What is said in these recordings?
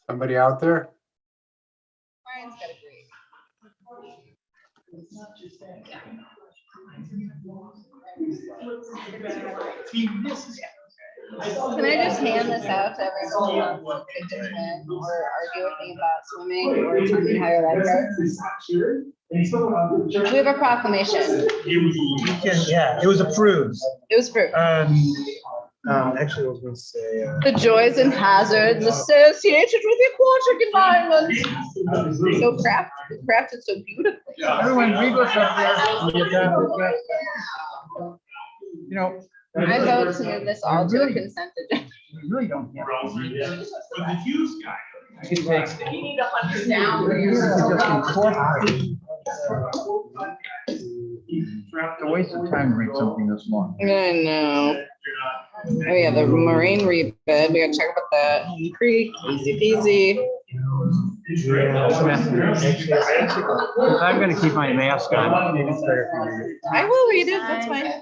Somebody out there? Brian's got a great. Can I just hand this out to everyone who wants to swim or argue with me about swimming or tell me to hire lifeguards? We have a proclamation. Yeah, it was approved. It was for Actually, I was going to say. the joys and hazards associated with the aquatic environment. So crafted so beautifully. Everyone, read what's up there. You know. I vote to move this all to a consent agenda. You really don't get it. But the Hughes guy. It takes. You need to hunt down. It's a waste of time to read something this long. I know. Oh yeah, the marine rebid. We gotta check about that. Creek, easy peasy. I'm going to keep my mask on. Maybe it's better for you. I will read it. That's fine. Yeah,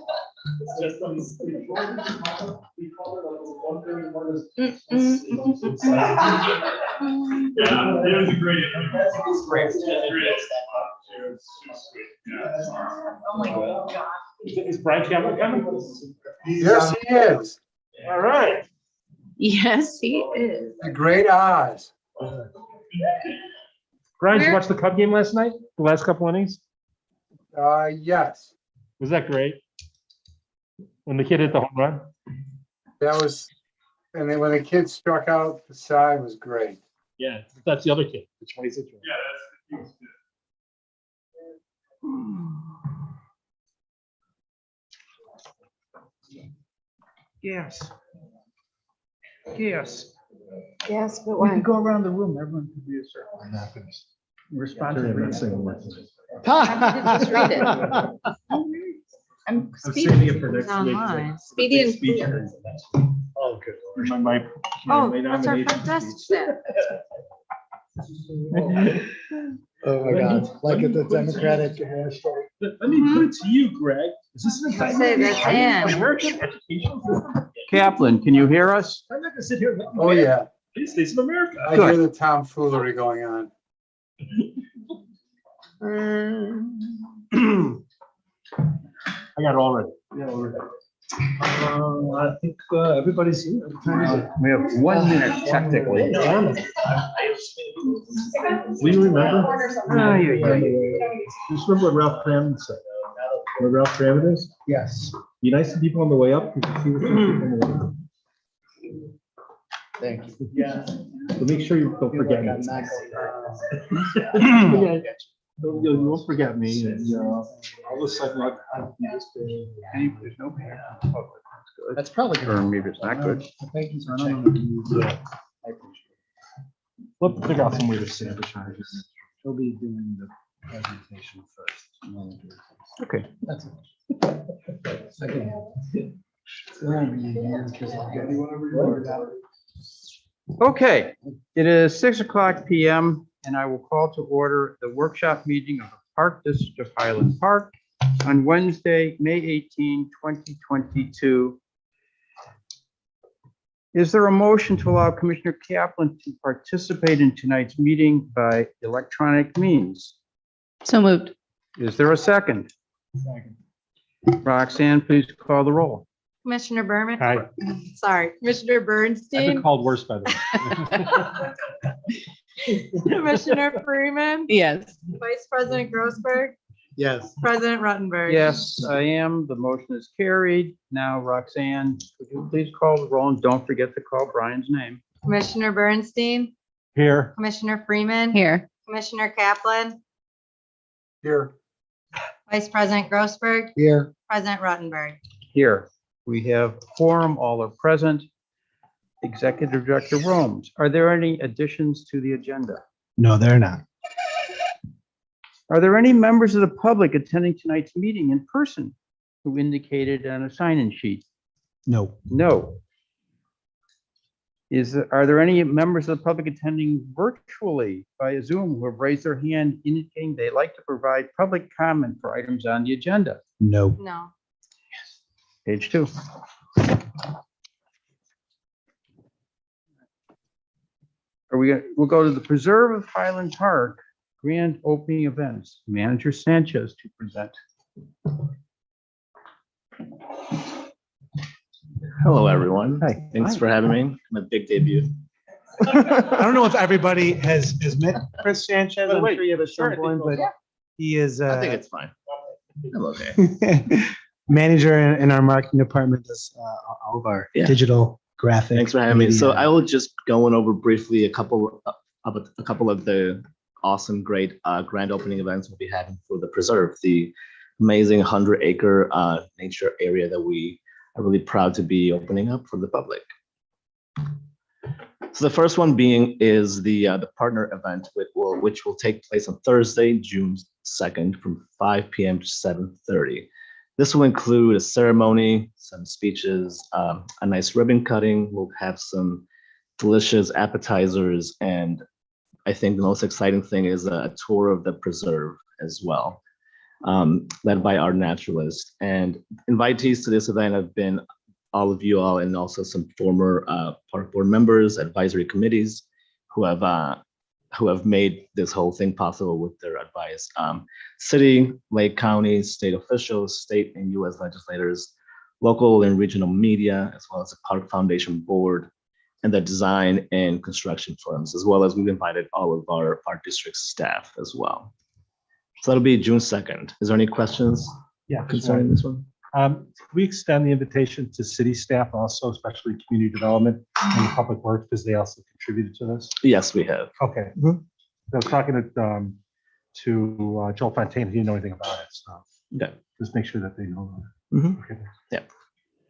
it was a great. Oh my God. Is Brian Campbell coming? Yes, he is. All right. Yes, he is. The Great Oz. Brian, did you watch the Cub game last night? The last couple innings? Yes, Was that great? When the kid hit the home run? that was, and then when the kid struck out the side was great. Yeah, that's the other kid, the 26 year old. Yeah, that's. Yes. Yes. Yes, but We could go around the room. Everyone could be a circle. I'm not gonna. Responsibility. Just read it. I'm saving it speedy. for next week. Speedy and clear. Oh, good. My Oh, that's our front desk staff. Oh my God, like at the Democratic. Let me put it to you, Greg. Is this an Say that's Ann. American education system? Kaplan, can you hear us? I'm not gonna sit here and let you. Oh, yeah. These States of America. I hear the tomfoolery going on. I got it all ready. I think everybody's here. What time is it? We have 1 minute technically. We remember? Yeah. Just remember what Ralph Cram said. What Ralph Cram is? Yes, Be nice to people on the way up. Because you see what's on the way up. thank you. Yeah. So make sure you don't forget me. You won't forget me. And, all of a sudden, I'll be this big. There's no pair. That's probably Or maybe it's not good. Thank you for checking. Yeah. I appreciate it. We'll have to figure out some way to sabotage it. He'll be doing the presentation first. and then we'll do it. Okay. That's it. Second. It won't be a year because I'll get you whatever you worry about. Okay, it is 6:00 PM and I will call to order the workshop meeting of the Park District of Highland Park on Wednesday, May 18, 2022. Is there a motion to allow Commissioner Kaplan to participate in tonight's meeting by electronic means? So moved. Is there a second? Second. Roxanne, please call the roll. Commissioner Berman. Hi. Sorry, Commissioner I've been Bernstein, called worse by the way. Commissioner Freeman, Yes. Vice President Grossberg, Yes. President Ruttenberg. Yes, I am. The motion is carried. Now, Roxanne, could you please call the roll and don't forget to call Brian's name. Commissioner Bernstein, Here. Commissioner Freeman, Here. Commissioner Kaplan, Here. Vice President Grossberg, Here. President Ruttenberg. Here, we have quorum, all are present. Executive Director Romes, are there any additions to the agenda? No, they're not. Are there any members of the public attending tonight's meeting in person who indicated on a sign-in sheet? No. No. Are there any members of the public attending virtually via Zoom who have raised their hand indicating they'd like to provide public comment for items on the agenda? No. No. Page 2. We'll go to the Preserve of Highland Park Grand Opening Events. Manager Sanchez to present. Hello, everyone. Hi. Thanks for having me. My big debut. I don't know if everybody has met Chris Sanchez. By the I'm way, sure you have at some point, but he is I think it's fine. I'm okay. manager in our marketing department, does all of our Yeah. digital graphic. Thanks for having me. So media. I will just going over briefly a couple of the awesome, great grand opening events we'll be having for the Preserve, the amazing 100-acre nature area that we are really proud to be opening up for the public. So the first one is the partner event, which will take place on Thursday, June 2nd, from 5 p.m. to 7:30. This will include a ceremony, some speeches, a nice ribbon cutting. We'll have some delicious appetizers, and I think the most exciting thing is a tour of the preserve as well, led by our naturalist. And invitees to this event have been all of you all, and also some former park board members, advisory committees who have made this whole thing possible with their advice. City, Lake County, state officials, state and U.S. legislators, local and regional media, as well as the Park Foundation Board, and the design and construction firms, as well as we've invited all of our district staff as well. So that'll be June 2nd. Is there any questions Yeah. concerning this one? We extend the invitation to city staff also, especially community development and public works, because they also contributed to this. Yes, we have. Okay. I was talking to Joel Fontaine. He didn't know anything about it, so Okay. just make sure that they know. Mhm. Okay.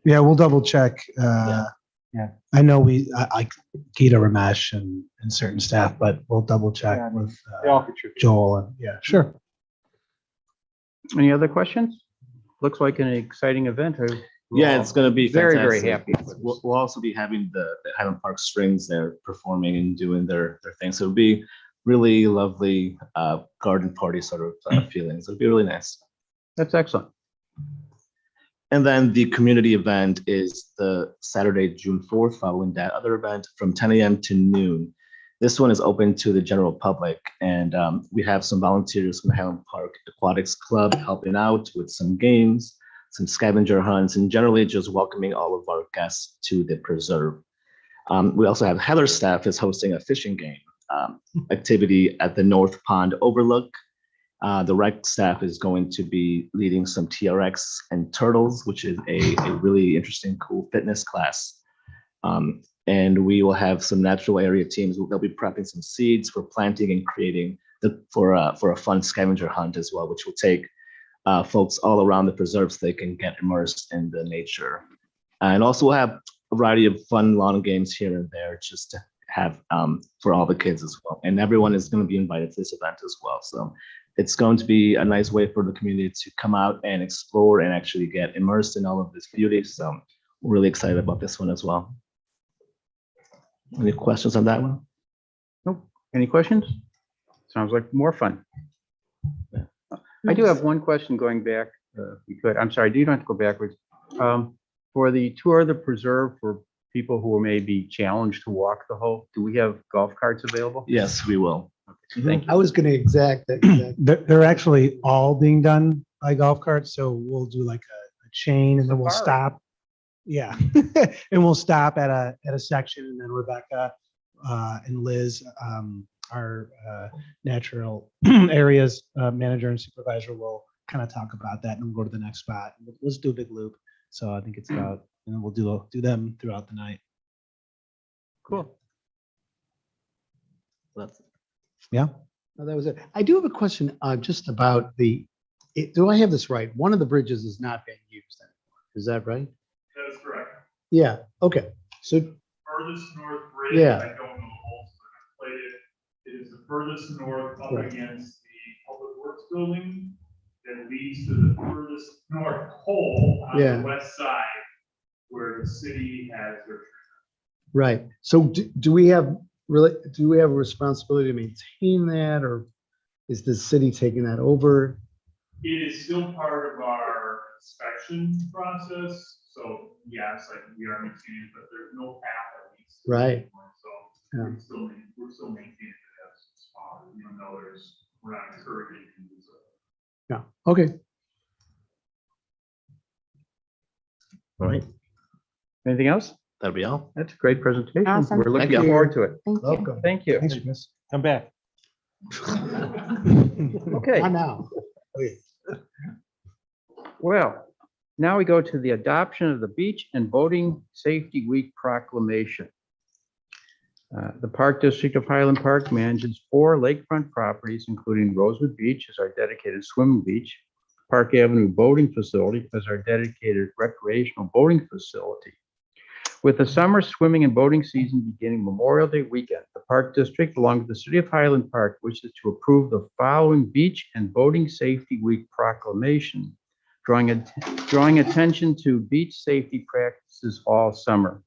Yeah, we'll double check. Yeah. I know I Gita Ramesh and certain staff, but we'll double check Yeah, I mean, with They all contribute. Joel and sure. Any other questions? Looks like an exciting event. Yeah, it's going to be Very, very fantastic. happy. We'll also be having the Highland Park Strings there performing and doing their thing. So it'll be really lovely garden party sort of feelings. It'll be really nice. That's excellent. And then the community event is the Saturday, June 4th, following that other event from 10 a.m. to noon. This one is open to the general public, and we have some volunteers from the Highland Park Aquatics Club helping out with some games, some scavenger hunts, and generally just welcoming all of our guests to the preserve. We also have Heather staff is hosting a fishing game activity at the North Pond Overlook. The rec staff is going to be leading some TRX and turtles, which is a really interesting, cool fitness class. And we will have some natural area teams. They'll be prepping some seeds for planting and creating for a fun scavenger hunt as well, which will take folks all around the preserve so they can get immersed in the nature. And also we'll have a variety of fun lawn games here and there just to have for all the kids as well. And everyone is going to be invited to this event as well. So it's going to be a nice way for the community to come out and explore and actually get immersed in all of this beauty. So we're really excited about this one as well. Any questions on that one? Nope. Any questions? Sounds like more fun. I do have one question going back, if we could. I'm sorry, you don't have to go backwards. For the tour of the preserve for people who may be challenged to walk the whole, do we have golf carts available? Yes, we will. Thank you. I was going to exact that. They're actually all being done by golf carts. So we'll do like a chain and then we'll Safari. stop. Yeah. And we'll stop at a section, and then Rebecca and Liz, our natural areas manager and supervisor, will kind of talk about that, and we'll go to the next spot. Let's do a big loop. So I think it's about, and then we'll do them throughout the night. Cool. Yeah. No, that was it. I do have a question just about do I have this right? One of the bridges is not being used anymore. Is that right? That is correct. Yeah, okay. So, Furthest north bridge, Yeah. I don't know the whole, but I played it. It is the furthest north up Right. against the Public Works building that leads to the furthest north pole on Yeah. the west side where the city has their. right. So do we have a responsibility to maintain that, or is the city taking that over? It is still part of our inspection process, so yes, like we are maintaining, but there's no path that leads to it Right. anymore. So Yeah. We're still maintaining it as a spot, even though we're not encouraging. Yeah, okay. All right, Anything else? that'll be all. That's a great presentation. Awesome. We're looking Thank you. forward to it. Thank you. Welcome. Thank you. Thanks, Chris. Come back. Okay. Not now. Well, now we go to the adoption of the Beach and Boating Safety Week proclamation. The Park District of Highland Park manages 4 lakefront properties, including Rosewood Beach as our dedicated swimming beach, Park Avenue Boating Facility as our dedicated recreational boating facility. With the summer swimming and boating season beginning Memorial Day weekend, the Park District, along with the City of Highland Park, wishes to approve the following Beach and Boating Safety Week proclamation, drawing attention to beach safety practices all summer.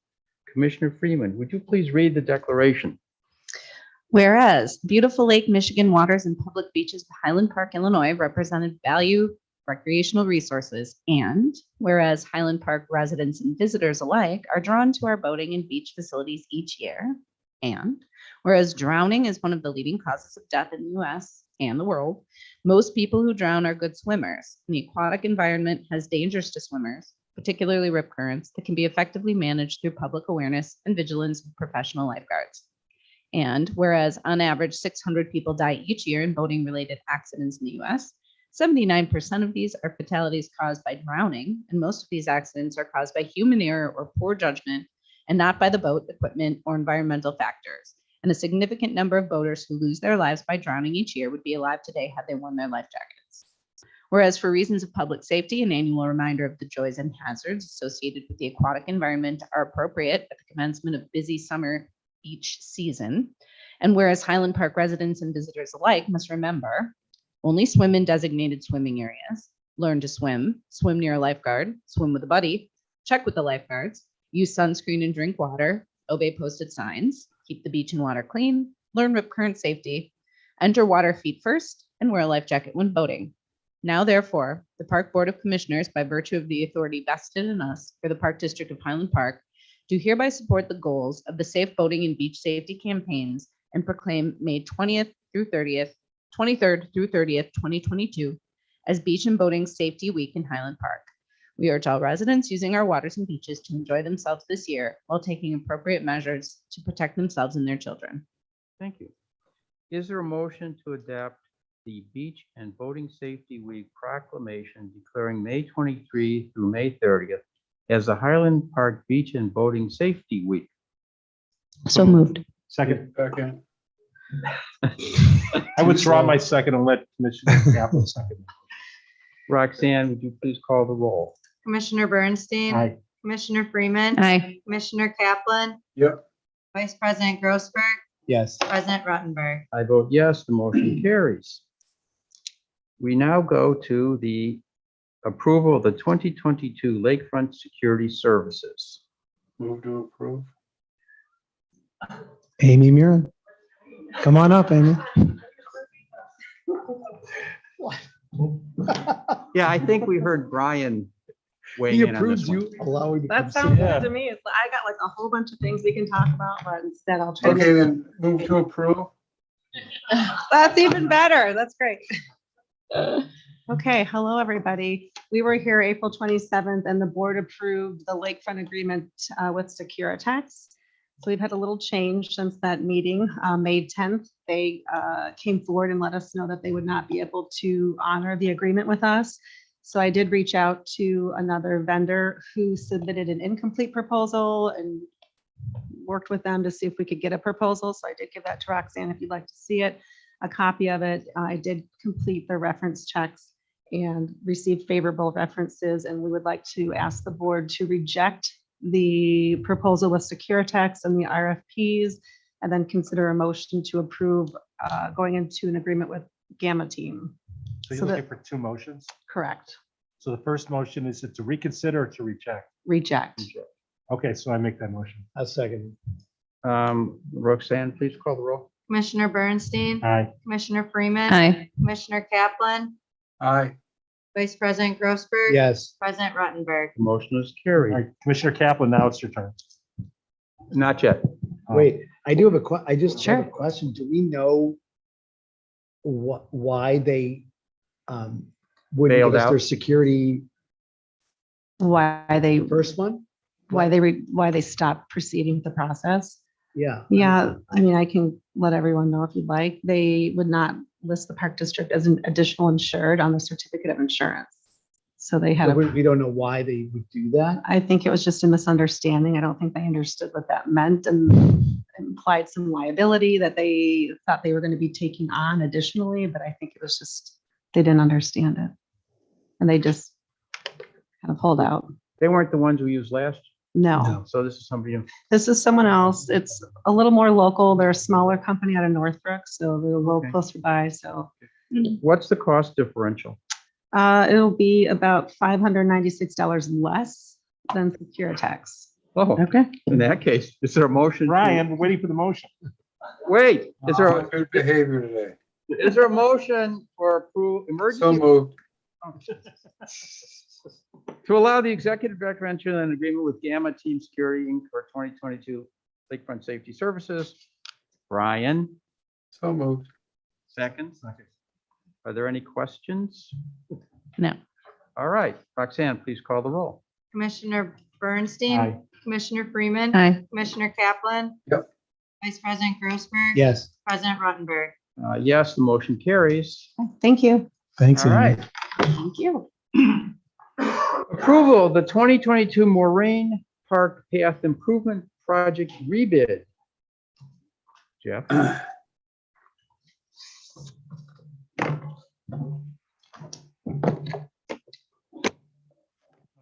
Commissioner Freeman, would you please read the declaration? Whereas beautiful Lake Michigan waters and public beaches of Highland Park, Illinois represented value recreational resources, and whereas Highland Park residents and visitors alike are drawn to our boating and beach facilities each year, and whereas drowning is one of the leading causes of death in the US and the world, most people who drown are good swimmers, and the aquatic environment has dangers to swimmers, particularly rip currents, that can be effectively managed through public awareness and vigilance of professional lifeguards. And whereas on average 600 people die each year in boating related accidents in the US, 79% of these are fatalities caused by drowning, and most of these accidents are caused by human error or poor judgment, and not by the boat, equipment, or environmental factors. And a significant number of boaters who lose their lives by drowning each year would be alive today had they worn their life jackets. Whereas for reasons of public safety, an annual reminder of the joys and hazards associated with the aquatic environment are appropriate at the commencement of busy summer beach season. And whereas Highland Park residents and visitors alike must remember, only swim in designated swimming areas, learn to swim, swim near a lifeguard, swim with a buddy, check with the lifeguards, use sunscreen and drink water, obey posted signs, keep the beach and water clean, learn rip current safety, enter water feet first, and wear a life jacket when boating. Now, therefore, the Park Board of Commissioners, by virtue of the authority vested in us for the Park District of Highland Park, do hereby support the goals of the Safe Boating and Beach Safety campaigns and proclaim May 20th through 30th, 23rd through 30th, 2022 as Beach and Boating Safety Week in Highland Park. We urge all residents using our waters and beaches to enjoy themselves this year while taking appropriate measures to protect themselves and their children. Thank you. Is there a motion to adopt the Beach and Boating Safety Week proclamation declaring May 23 through May 30th as the Highland Park Beach and Boating Safety Week? So moved. Second. Second. I withdraw my second and let Commissioner Kaplan second. Roxanne, would you please call the roll? Commissioner Bernstein. Aye. Commissioner Freeman. Aye. Commissioner Kaplan. Yep. Vice President Grossberg. Yes. President Ruttenberg. I vote yes, the motion carries. We now go to the approval of the 2022 Lakefront Security Services. Move to approve. Amy Murin. Come on up, Amy. Yeah, I think we heard Brian weighing He in on this approves one. you allowing to come That sit. sounds Yeah. good to me. I got like a whole bunch of things we can talk about, but instead I'll try. Okay, then move to approve. That's even better. That's great. Okay, hello, everybody. We were here April 27th and the board approved the lakefront agreement with Securitex. So we've had a little change since that meeting. May 10th, they came forward and let us know that they would not be able to honor the agreement with us. So I did reach out to another vendor who submitted an incomplete proposal and worked with them to see if we could get a proposal. So I did give that to Roxanne if you'd like to see it, a copy of it. I did complete the reference checks and received favorable references. And we would like to ask the board to reject the proposal with Securitex and the RFPs, and then consider a motion to approve going into an agreement with Gamma Team. So So you're that- looking for two motions? Correct. So the first motion is to reconsider or to reject? Reject. Okay, so I make that motion. A second. Roxanne, please call the roll. Commissioner Bernstein. Aye. Commissioner Freeman. Aye. Commissioner Kaplan. Aye. Vice President Grossberg. Yes. President Ruttenberg. The motion is All carried. right, Commissioner Kaplan, now it's your turn. Not yet. Wait, I do have I just have a Sure. question. Do we know why they wouldn't Bailed give us their out? security Why they, first one? why they stopped proceeding with the process. Yeah. Yeah, I mean, I can let everyone know if you'd like. They would not list the Park District as an additional insured on the certificate of insurance. So they had, So we don't know why they would do that. I think it was just a misunderstanding. I don't think they understood what that meant and implied some liability that they thought they were going to be taking on additionally, but I think it was just, they didn't understand it. And they just kind of pulled out. They weren't the ones we used last, No, so this is somebody. this is someone else. It's a little more local. They're a smaller company out of Northbrook, so they're a little Okay. closer by, so. What's the cost differential? It'll be about $596 less than Securitex. Oh, Okay. in that case, is there a motion? to- Ryan, we're waiting for the motion. Wait, is there, a- Good behavior today. is there a motion for approve So emergency moved. to allow the executive director to enter an agreement with Gamma Team Security Inc. for 2022 Lakefront Safety Services? Brian, So moved. second. Are there any questions? No. All right, Roxanne, please call the roll. Commissioner Bernstein. Aye. Commissioner Freeman. Aye. Commissioner Kaplan. Yep. Vice President Grossberg. Yes. President Rottenberg. Yes, the motion carries. Thank you. Thanks, All Amy. right. Thank you. Approval of the 2022 Moraine Park Path Improvement Project rebid. Jeff?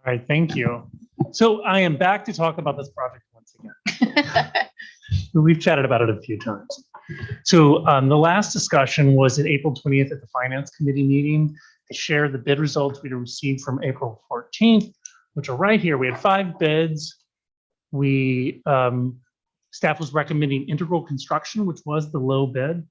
All right, thank you. So I am back to talk about this project once again. We've chatted about it a few times. So the last discussion was at April 20th at the Finance Committee meeting. I shared the bid results we received from April 14th, which are right here. We had 5 bids. We, staff was recommending Integral Construction, which was the low bid.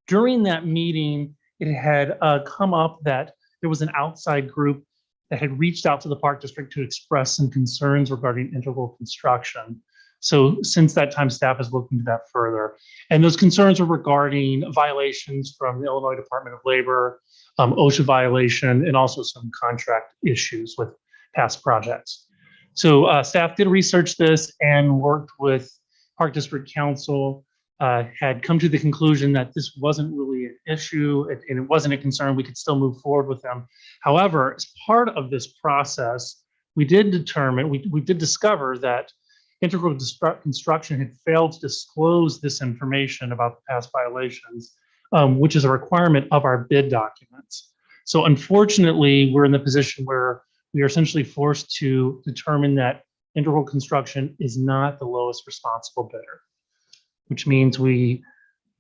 During that meeting, it had come up that there was an outside group that had reached out to the Park District to express some concerns regarding integral construction. So since that time, staff is looking into that further. And those concerns are regarding violations from the Illinois Department of Labor, OSHA violation, and also some contract issues with past projects. So staff did research this and worked with Park District Council, had come to the conclusion that this wasn't really an issue and it wasn't a concern. We could still move forward with them. However, as part of this process, we did determine, we did discover that Integral Construction had failed to disclose this information about the past violations, which is a requirement of our bid documents. So unfortunately, we're in the position where we are essentially forced to determine that Integral Construction is not the lowest responsible bidder, which means we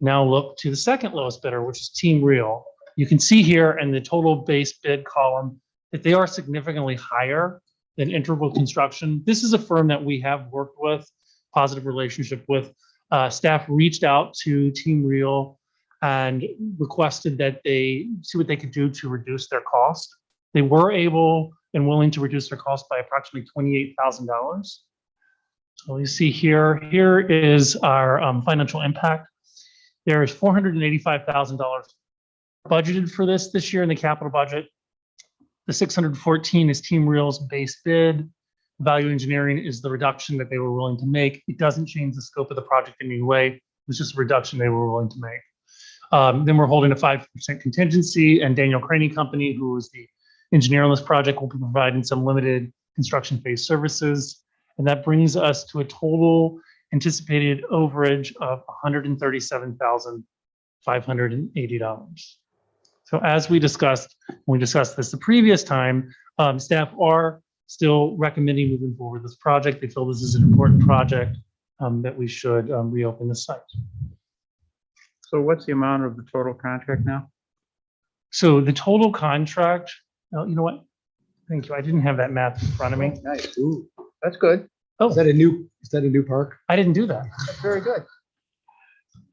now look to the second lowest bidder, which is Team Real. You can see here in the total base bid column that they are significantly higher than Integral Construction. This is a firm that we have worked with, positive relationship with. Staff reached out to Team Real and requested that they see what they could do to reduce their cost. They were able and willing to reduce their cost by approximately $28,000. So you see here is our financial impact. There is $485,000 budgeted for this year in the capital budget. The 614 is Team Real's base bid. Value engineering is the reduction that they were willing to make. It doesn't change the scope of the project in any way. It was just a reduction they were willing to make. Then we're holding a 5% contingency, and Daniel Craney Company, who is the engineer on this project, will be providing some limited construction phase services. And that brings us to a total anticipated overage of $137,580. So as we discussed, when we discussed this the previous time, staff are still recommending moving forward with this project. They feel this is an important project that we should reopen the site. So what's the amount of the total contract now? So the total contract, you know what? Thank you. I didn't have that math in front of me. Nice. Ooh, that's good. Oh, Is that a new park? I didn't do that. That's very good.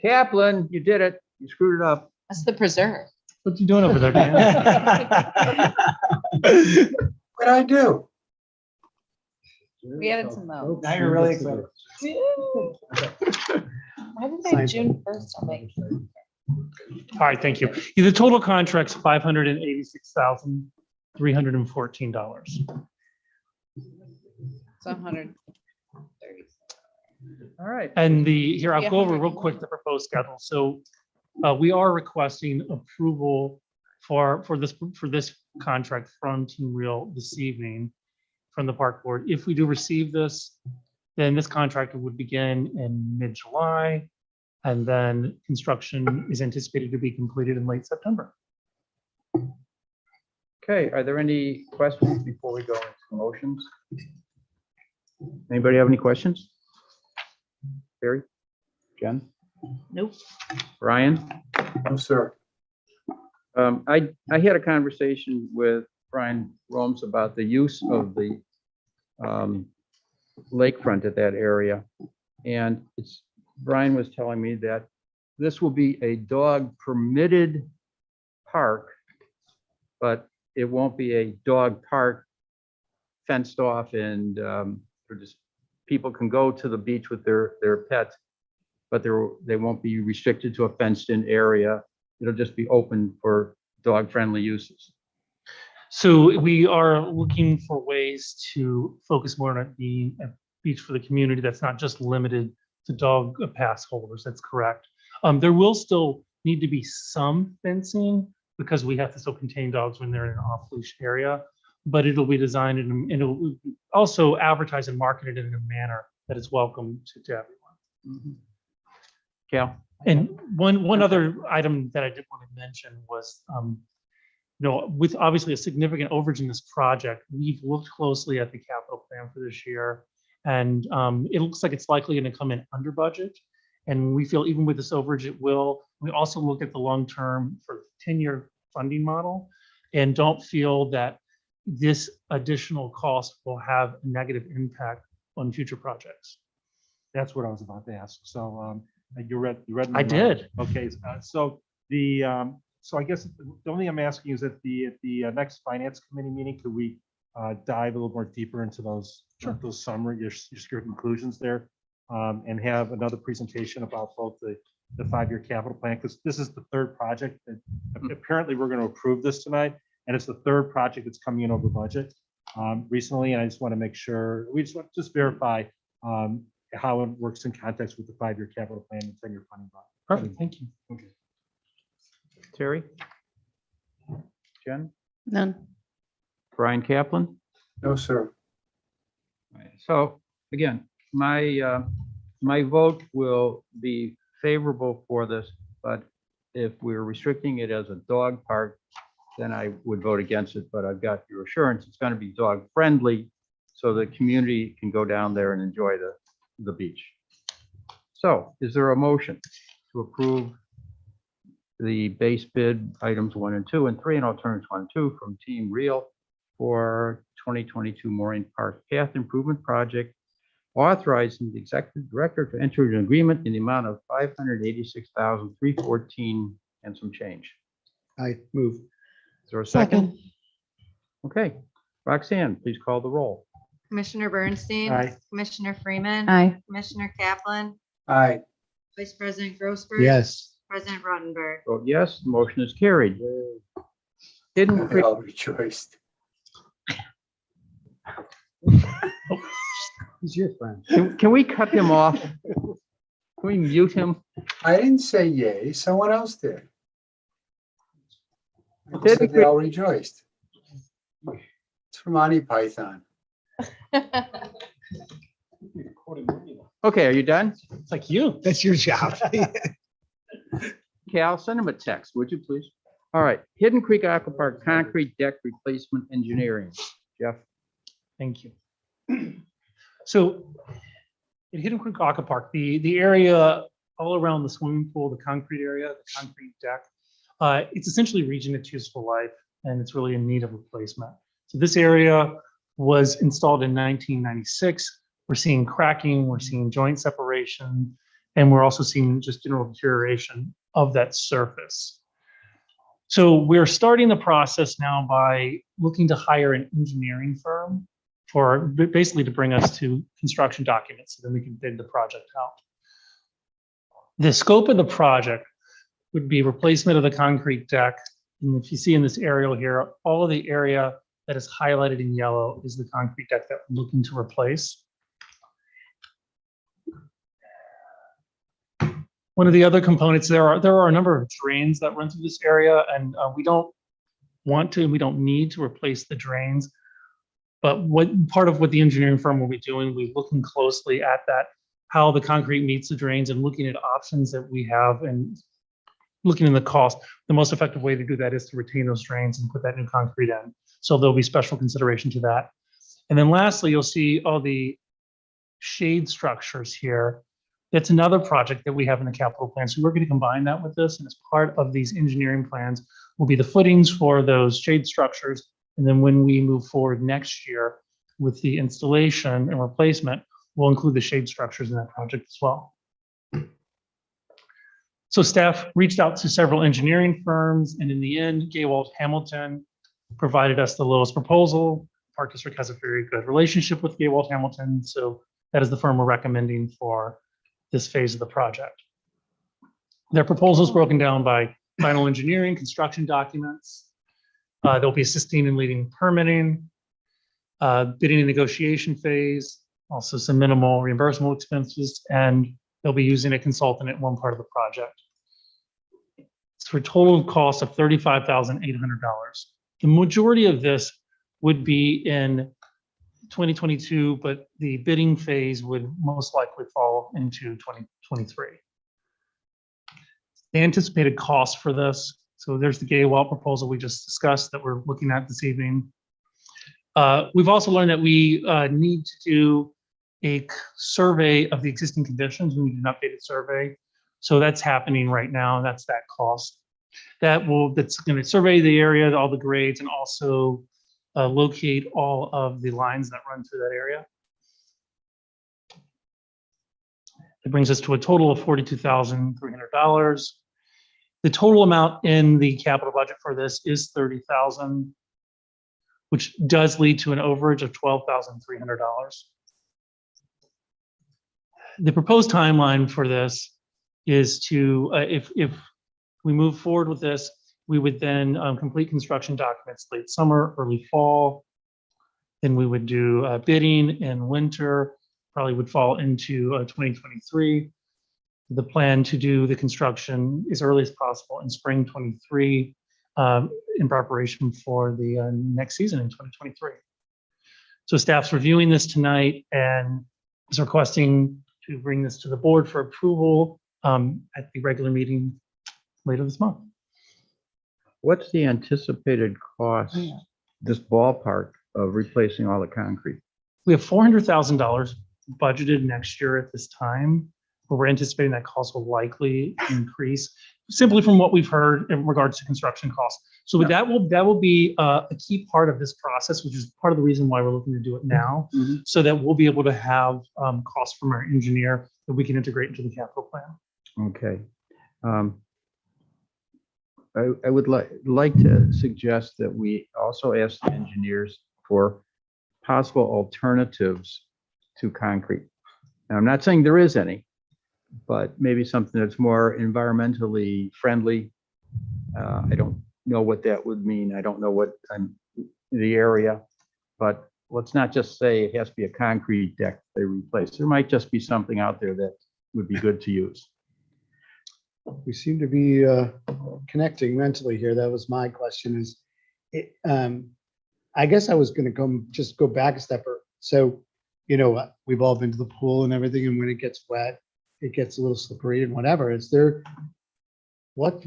Kaplan, you did it. You screwed it up. That's the preserve. What you doing over there, Dan? What'd I do? We added some votes. Now you're really excited. Why did they June 1st? I'll make. All right, thank you. The total contract's $586,314. It's 130. All right. And here, I'll Yeah, go over 100. real quick the proposed schedule. So we are requesting approval for this contract from Team Real this evening from the park board. If we do receive this, then this contract would begin in mid-July, and then construction is anticipated to be completed in late September. Okay, are there any questions before we go into motions? Anybody have any questions? Barry? Jen? Nope. Brian? No, sir. I had a conversation with Brian Romes about the use of the lakefront at that area. And Brian was telling me that this will be a dog permitted park, but it won't be a dog park fenced off and people can go to the beach with their pets, but they won't be restricted to a fenced in area. It'll just be open for dog friendly uses. So we are looking for ways to focus more on it being a beach for the community that's not just limited to dog pass holders. That's correct. There will still need to be some fencing because we have to still contain dogs when they're in an off-leash area, but it'll be designed and it'll also advertise and marketed in a manner that is welcome to everyone. Mm-hmm. Cal? And one other item that I did want to mention was, with obviously a significant overage in this project, we've looked closely at the capital plan for this year, and it looks like it's likely going to come in under budget. And we feel even with this overage, it will. We also look at the long-term for 10-year funding model and don't feel that this additional cost will have a negative impact on future projects. That's what I was about to ask. So you read my I mind. did. Okay, so I guess the only thing I'm asking is at the next finance committee meeting, could we dive a little more deeper into those summary, your conclusions there, and have another presentation about both the 5-year capital plan, because this is the third project that apparently we're going to approve this tonight, and it's the third project that's coming in over budget recently, and I just want to make sure we just want to verify how it works in context with the 5-year capital plan and 10-year funding model. Perfect. Thank you. Okay. Terry? Jen? None. Brian Kaplan? No, sir. So again, my vote will be favorable for this, but if we're restricting it as a dog park, then I would vote against it. But I've got your assurance it's going to be dog friendly, so the community can go down there and enjoy the beach. So is there a motion to approve the base bid items 1 and 2 and 3 and alternatives 1 and 2 from Team Real for 2022 Moraine Park Path Improvement Project, authorizing the executive director to enter an agreement in the amount of $586,314 and some change. I move. Is there a second? Okay, Roxanne, please call the roll. Commissioner Bernstein. Aye. Commissioner Freeman. Aye. Commissioner Kaplan. Aye. Vice President Grossberg. Yes. President Rottenberg. Vote yes, the motion is carried. Hidden We Creek, all rejoiced. He's your friend. can we cut him off? Can we mute him? I didn't say yay, someone else did. I Hidden said they all rejoiced. It's from Monty Python. Okay, are you done? It's like you. That's your job. Cal, send him a text, would you please? All right, Hidden Creek Aqua Park concrete deck replacement engineering. Jeff? Thank you. So at Hidden Creek Aqua Park, the area all around the swimming pool, the concrete area, the concrete deck, it's essentially reaching its useful life and it's really in need of replacement. So this area was installed in 1996. We're seeing cracking, we're seeing joint separation, and we're also seeing just general deterioration of that surface. So we're starting the process now by looking to hire an engineering firm basically to bring us to construction documents, so then we can bid the project out. The scope of the project would be replacement of the concrete deck. And if you see in this aerial here, all of the area that is highlighted in yellow is the concrete deck that we're looking to replace. One of the other components, there are a number of drains that run through this area, and we don't want to, we don't need to replace the drains. But part of what the engineering firm will be doing, we're looking closely at that, how the concrete meets the drains and looking at options that we have and looking in the cost. The most effective way to do that is to retain those drains and put that new concrete in. So there'll be special consideration to that. And then lastly, you'll see all the shade structures here. That's another project that we have in the capital plan. So we're going to combine that with this. And as part of these engineering plans will be the footings for those shade structures. And then when we move forward next year with the installation and replacement, we'll include the shade structures in that project as well. So staff reached out to several engineering firms, and in the end, Gaywald Hamilton provided us the lowest proposal. Park District has a very good relationship with Gaywald Hamilton, so that is the firm we're recommending for this phase of the project. Their proposal is broken down by final engineering, construction documents. They'll be assisting and leading permitting, bidding and negotiation phase, also some minimal reimbursable expenses, and they'll be using a consultant at one part of the project. It's for a total cost of $35,800. The majority of this would be in 2022, but the bidding phase would most likely fall into 2023. The anticipated cost for this, so there's the Gaywald proposal we just discussed that we're looking at this evening. We've also learned that we need to do a survey of the existing conditions. We need an updated survey. So that's happening right now. That's that cost. That's going to survey the area, all the grades, and also locate all of the lines that run through that area. It brings us to a total of $42,300. The total amount in the capital budget for this is $30,000, which does lead to an overage of $12,300. The proposed timeline for this is to, if we move forward with this, we would then complete construction documents late summer, early fall. Then we would do bidding in winter, probably would fall into 2023. The plan to do the construction as early as possible in spring 23 in preparation for the next season in 2023. So staff's reviewing this tonight and is requesting to bring this to the board for approval at the regular meeting later this month. What's the anticipated cost, this ballpark of replacing all the concrete? We have $400,000 budgeted next year at this time, but we're anticipating that cost will likely increase simply from what we've heard in regards to construction costs. So Yeah. that will be a key part of this process, which is part of the reason why we're looking to do it now, so that we'll be able to have costs from our engineer that we can integrate into the capital plan. Okay. I would like to suggest that we also ask the engineers for possible alternatives to concrete. Now, I'm not saying there is any, but maybe something that's more environmentally friendly. I don't know what that would mean. I don't know what the area, but let's not just say it has to be a concrete deck they replace. There might just be something out there that would be good to use. We seem to be connecting mentally here. That was my question is, I guess I was going to go back a step. So, you know, we've all been to the pool and everything, and when it gets wet, it gets a little slippery and whatever. Is there, what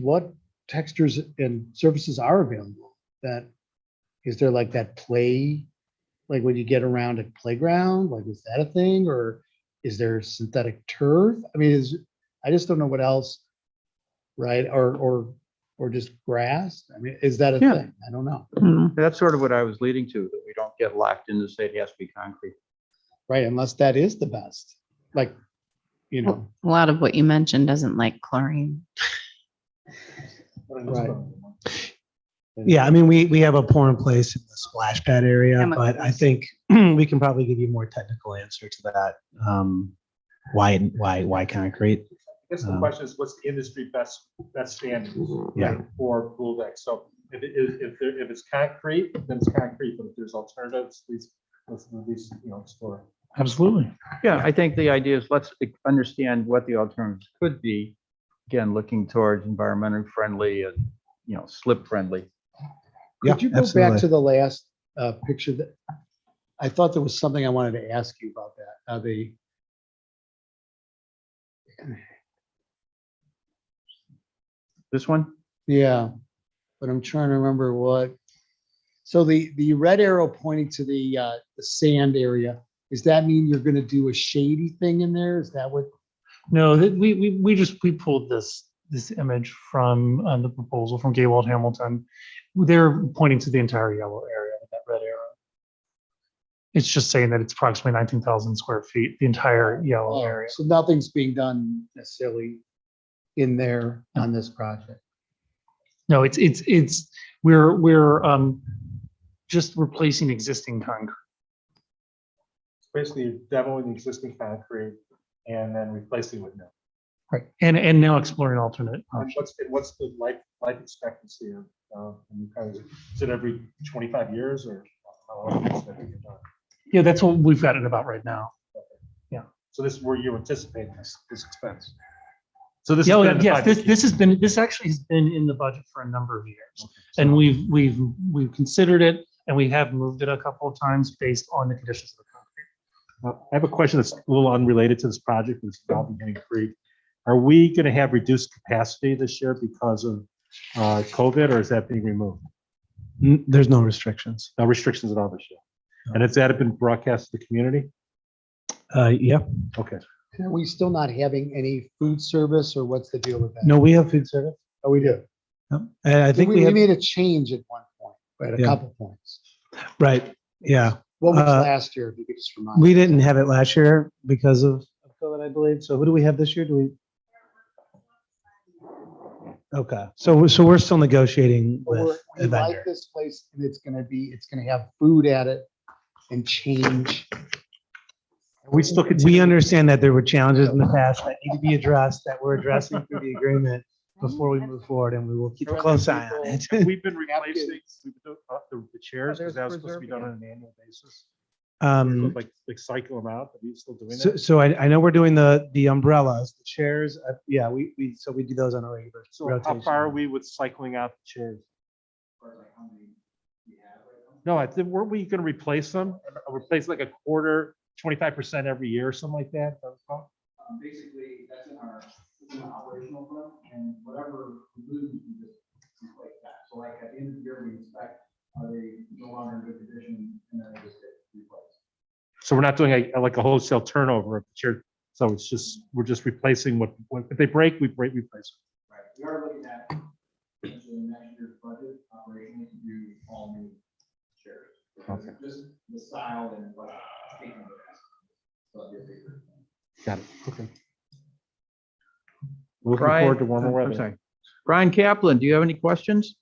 textures and surfaces are available? Is there like that play, like when you get around a playground, like is that a thing, or is there synthetic turf? I mean, I just don't know what else. Right, or just grass? I mean, is that a Yeah. thing? I don't know. That's sort of what I was leading to, that we don't get locked into say it has to be concrete. Right, unless that is the best. Like, you know, A lot of what you mentioned doesn't like chlorine. right. Yeah, I mean, we have a pour in place in the splash pad area, Chemical but I place. think we can probably give you a more technical answer to that. Why concrete? I guess the question is, what's the industry best standard? Yeah. For pool decks? So if it is, if it's concrete, then it's concrete, but if there's alternatives, let's at least, explore. Absolutely. Yeah, I think the idea is let's understand what the alternatives could be. Again, looking towards environmentally friendly and, slip friendly. Yeah, Could you go back absolutely. to the last picture that, I thought there was something I wanted to ask you about that. This one? Yeah, but I'm trying to remember what. So the red arrow pointing to the sand area, does that mean you're gonna do a shady thing in there? Is that what? No, that we pulled this image from the proposal from Gaywald Hamilton. They're pointing to the entire yellow area with that red arrow. It's just saying that it's approximately 19,000 square feet, the entire yellow area. So nothing's being done necessarily in there on this project. No, we're just replacing existing concrete. Basically, you're demoing the existing concrete and then replacing with new. Right. And now exploring alternate And options. what's the life expectancy of new concrete? Is it every 25 years or how long is it expected to die? Yeah, that's what we've got it about right now. So this is where you anticipate this expense. So this. Yeah, has well, been in the yes, budget. this actually has been in the budget for a number of years. And we've considered it and we have moved it a couple of times based on the conditions of the concrete. I have a question that's a little unrelated to this project, but it's about Beginning Creek. Are we going to have reduced capacity this year because of COVID, or is that being removed? There's no restrictions. No restrictions at all this year. And has that been broadcast to the community? Yeah. Okay. Are we still not having any food service or what's the deal with that? No, we have food service. Oh, we do. Yep. And I think we have, made a change at one point, at a Yeah. couple points. right. Yeah. What was Uh, last year? If you could just remind. We me. didn't have it last year because of COVID, I believe. So who do we have this year? Okay. So we're still negotiating But with we a like vendor. this place and it's gonna have food at it and change. We still We continue. understand that there were challenges in the past that need to be addressed, that we're addressing through the agreement before we move forward, and we will keep a close eye on it. We've been replacing the chairs, because that was supposed to be done on an annual basis. Like cycle them out. Are we still doing that? So I know we're doing the umbrellas, the chairs. Yeah, we do those on a regular So how rotation. far are we with cycling out the chairs? No, I think, weren't we gonna replace them? Replace like a quarter, 25% every year or something like that? Basically, that's in our operational fund, and whatever we lose, we just replace that. So like at the end of the year, we inspect, are they no longer in good condition, and then they just get replaced. So we're not doing like a wholesale turnover of the chair. So we're just replacing what if they break, we replace. Right, we are looking at potentially next year's budget operationally to do all new chairs. Because Okay. just the style and what taking the rest. So it'll be a bigger thing. Got it. Okay. Looking Brian- forward to warmer I'm weather. sorry. Brian Kaplan, do you have any questions?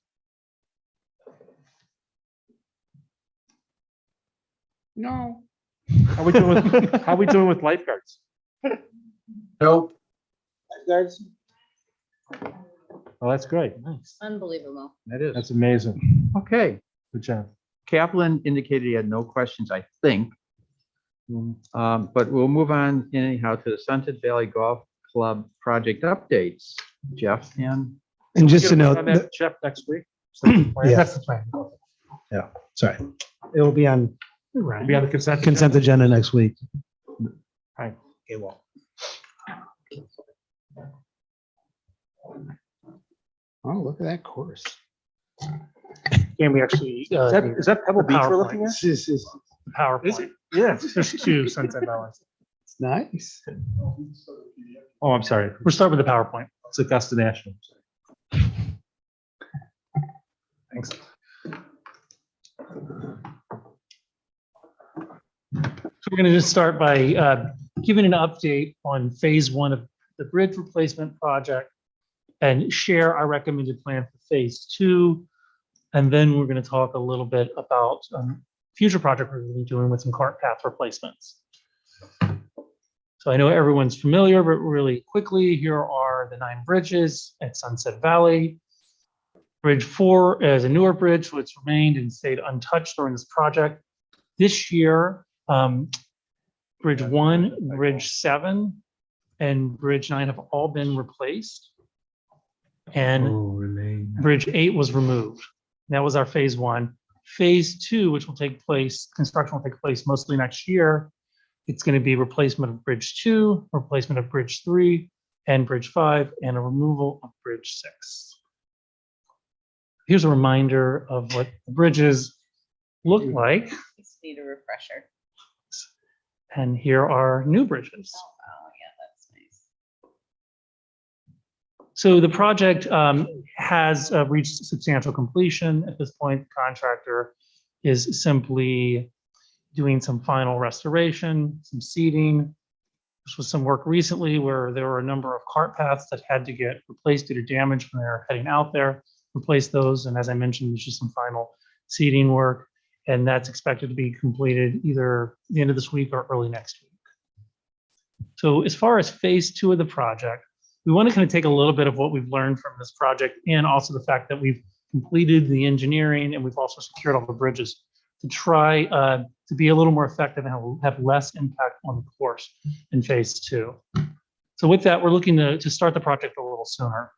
No. How we doing with lifeguards? Nope. Oh, that's great. Nice. Unbelievable. That is. That's amazing. Okay. Good job. Kaplan indicated he had no questions, I think. But we'll move on anyhow to the Sunset Valley Golf Club project updates. Jeff and And just to Get a note, vote on that, Jeff, next week. So the plan- Yeah. That's the plan. sorry, it will be on It'll be on the consent. consent agenda next week. Right. Okay, well. Oh, look at that course. And we actually, Is that Pebble the Beach we're looking at? PowerPoint. This is, PowerPoint. Yeah. There's two Sunset Valleys. it's nice. Oh, I'm sorry. We'll start with the PowerPoint. It's Augusta National. Thanks. So we're going to just start by giving an update on phase one of the bridge replacement project and share our recommended plan for phase two, And then we're going to talk a little bit about future project we're going to be doing with some cart path replacements. So I know everyone's familiar, but really quickly, here are the 9 bridges at Sunset Valley. Bridge 4 is a newer bridge, which remained and stayed untouched during this project. This year, Bridge 1, Bridge 7, and Bridge 9 have all been replaced. And Bridge 8 was removed. That was our phase 1. Phase 2, which will take place, construction will take place mostly next year. It's going to be replacement of Bridge 2, replacement of Bridge 3, and Bridge 5, and a removal of Bridge 6. Here's a reminder of what the bridges look like. Just need a refresher. And here are new bridges. Oh, yeah, that's nice. So the project has reached substantial completion. At this point, the contractor is simply doing some final restoration, some seeding. This was some work recently where there were a number of cart paths that had to get replaced due to damage when they were heading out there. Replace those, and as I mentioned, there's just some final seeding work, and that's expected to be completed either the end of this week or early next week. So as far as phase 2 of the project, we want to kind of take a little bit of what we've learned from this project and also the fact that we've completed the engineering and we've also secured all the bridges to try to be a little more effective and have less impact on the course in phase 2. So with that, we're looking to start the project a little sooner.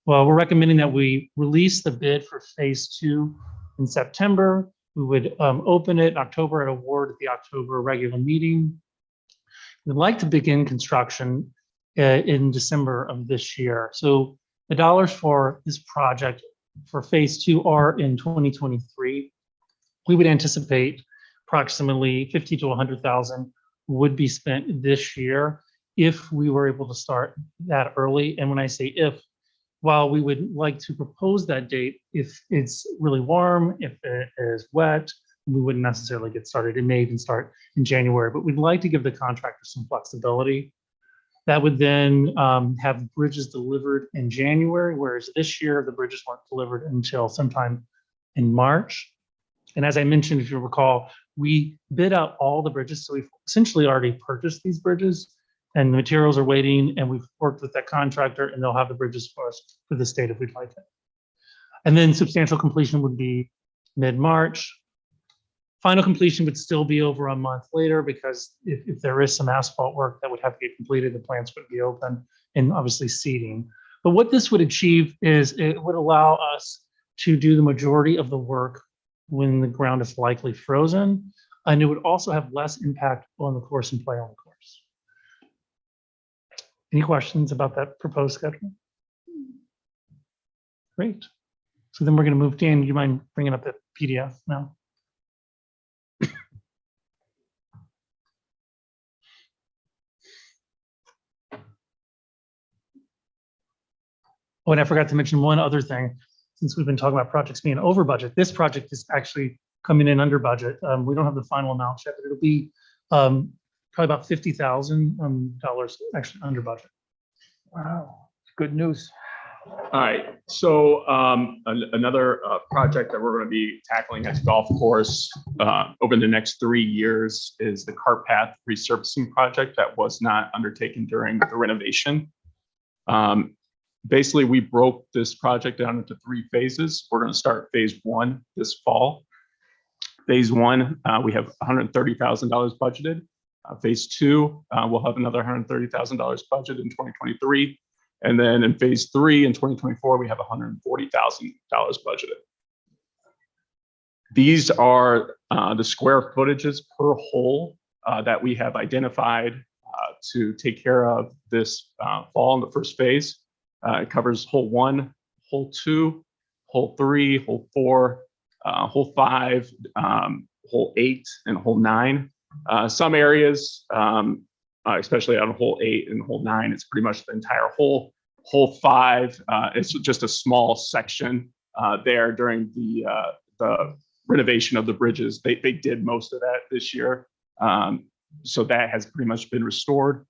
Well, we're recommending that we release the bid for phase 2 in September. We would open it in October and award at the October regular meeting. We'd like to begin construction in December of this year. So the dollars for this project for phase 2 are in 2023. We would anticipate approximately 50 to 100,000 would be spent this year if we were able to start that early. And when I say if, while we would like to propose that date, if it's really warm, if it is wet, we wouldn't necessarily get started. It may even start in January, but we'd like to give the contractor some flexibility. That would then have bridges delivered in January, whereas this year the bridges weren't delivered until sometime in March. And as I mentioned, if you recall, we bid out all the bridges. So we've essentially already purchased these bridges and the materials are waiting, and we've worked with that contractor and they'll have the bridges for us for this date if we'd like it. And then substantial completion would be mid-March. Final completion would still be over a month later because if there is some asphalt work that would have to get completed, the plants would be open and obviously seeding. But what this would achieve is it would allow us to do the majority of the work when the ground is likely frozen, and it would also have less impact on the course and play on the course. Any questions about that proposed schedule? Great. So then we're going to move. Dan, do you mind bringing up the PDF now? Oh, and I forgot to mention one other thing. Since we've been talking about projects being over budget, this project is actually coming in under budget. We don't have the final amount yet, but it'll be probably about $50,000 actually under budget. Wow, good news. All right, so another project that we're going to be tackling at the golf course over the next 3 years is the cart path resurfacing project that was not undertaken during the renovation. Basically, we broke this project down into 3 phases. We're going to start phase 1 this fall. Phase 1, we have $130,000 budgeted. Phase 2, we'll have another $130,000 budget in 2023. And then in phase 3 in 2024, we have $140,000 budgeted. These are the square footages per hole that we have identified to take care of this fall in the first phase. It covers hole 1, hole 2, hole 3, hole 4, hole 5, hole 8, and hole 9. Some areas, especially on hole 8 and hole 9, it's pretty much the entire hole. Hole 5, it's just a small section there during the renovation of the bridges. They did most of that this year. So that has pretty much been restored.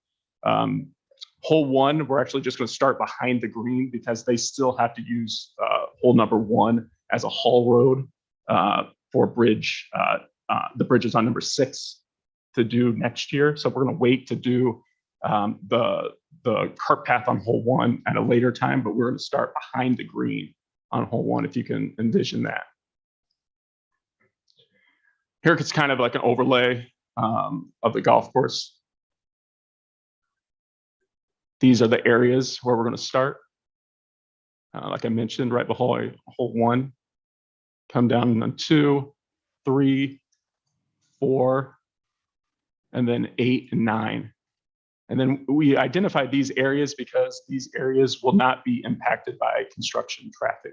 Hole 1, we're actually just going to start behind the green because they still have to use hole number 1 as a haul road for bridge. The bridge is on number 6 to do next year. So we're going to wait to do the cart path on hole 1 at a later time, but we're going to start behind the green on hole 1, if you can envision that. Here it's kind of like an overlay of the golf course. These are the areas where we're going to start. Like I mentioned, right behind hole 1, come down on 2, 3, 4, and then 8 and 9. And then we identified these areas because these areas will not be impacted by construction traffic.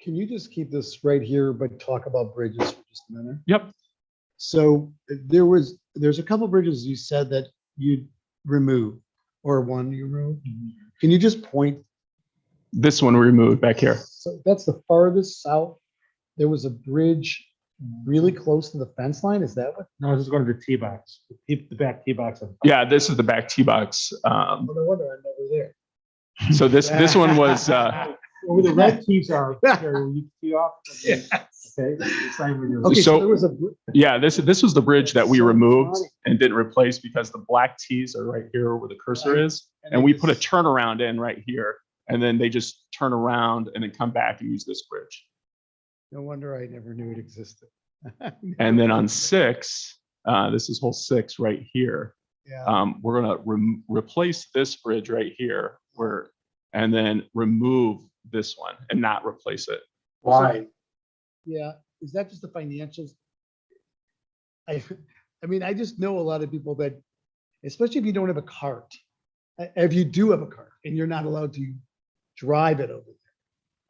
Can you just keep this right here, but talk about bridges for just a minute? Yep. So there's a couple bridges you said that you'd remove, or one you removed. Can you just point? This one we removed back here. So that's the farthest south. There was a bridge really close to the fence line. Is that what? No, this is going to the tee box, the back tee box. Yeah, this is the back tee box. Oh, no wonder I'm never there. So this one was Where the red tees are, where you tee off. Okay. It's not even- Okay, so So- there was a. yeah, this was the bridge that we removed and didn't replace because the black tees are right here where the cursor is, and we put a turnaround in right here, and then they just turn around and then come back and use this bridge. No wonder I never knew it existed. And then on 6, this is hole 6 right here. Yeah. We're gonna replace this bridge right here, and then remove this one and not replace it. Why? Yeah, is that just the financials? I mean, I just know a lot of people that, especially if you don't have a cart, if you do have a cart and you're not allowed to drive it over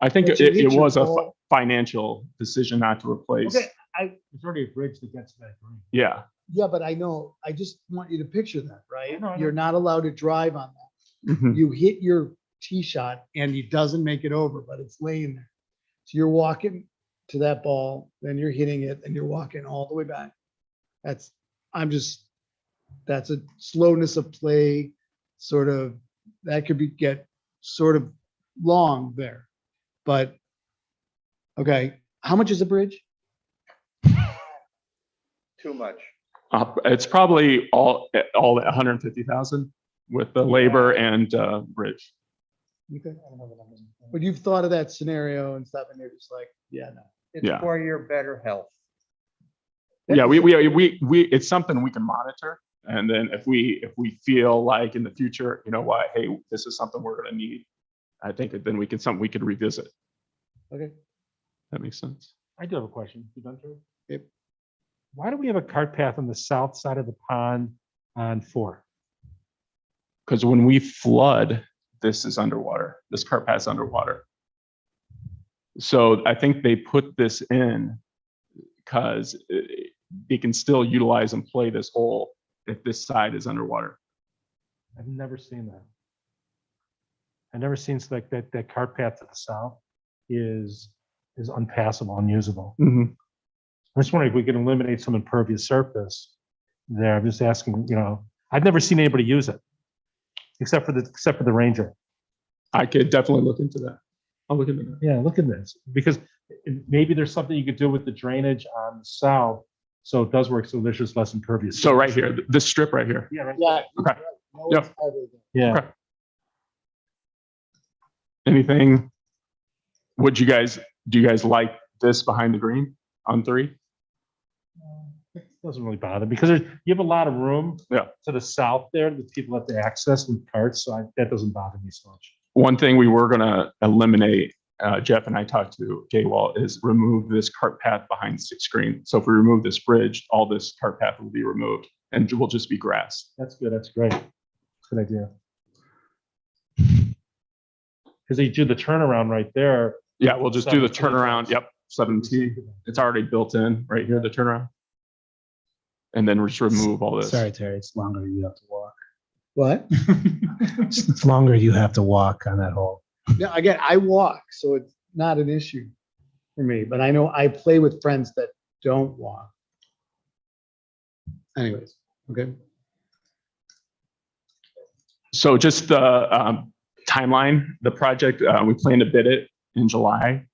I think But you it need your was a ball- financial decision not to replace. there. Okay, There's already a bridge that gets to that green. Yeah. yeah, but I know, I just want you to picture that, right? No, I know. You're not allowed to drive on that. Mhm. You hit your tee shot and it doesn't make it over, but it's laying there. So you're walking to that ball, then you're hitting it, and you're walking all the way back. That's a slowness of play, sort of, that could get sort of long there. But, okay, how much is a bridge? Too much. It's probably all at 150,000 with the labor and bridge. Okay. But you've thought of that scenario and stuff, and you're just like, yeah, no. It's Yeah. for your better health. Yeah, we it's something we can monitor, and then if we feel like in the future, you know what, hey, this is something we're going to need, I think then we could revisit. Okay. That makes sense. I do have a question. You done, Drew? Yep. Why do we have a cart path on the south side of the pond on 4? Because when we flood, this is underwater. This cart path's underwater. So I think they put this in because they can still utilize and play this hole if this side is underwater. I've never seen that. I've never seen like that cart path to the south is unpassable, unusable. Mhm. I'm just wondering if we can eliminate some impervious surface there. I'm just asking, I've never seen anybody use it except for the ranger. I could definitely look into that. I'll look into that. Yeah, look at this, because maybe there's something you could do with the drainage on the south, so it does work, so there's just less impervious. So right here, this strip right here. Yeah, right. Yeah. Okay. No, Yeah. it's harder than- Yeah. Okay. Anything? Do you guys like this behind the green on 3? It doesn't really bother me, because you have a lot of room Yeah. to the south there that people have to access with carts, so that doesn't bother me so much. One thing we were going to eliminate, Jeff and I talked to Gaywall, is remove this cart path behind 6th green. So if we remove this bridge, all this cart path will be removed and will just be grass. That's good, that's great. Good idea. Because they do the turnaround right there. Yeah, we'll just do the 7T. turnaround. Yep, 7T. It's already built in right here, the turnaround. And then we'll just remove all this. Sorry, Terry, it's longer you have to walk. What? It's longer you have to walk on that hole. Yeah, again, I walk, so it's not an issue for me, but I know I play with friends that don't walk. Anyways, okay. So just the timeline, the project, we plan to bid it in July.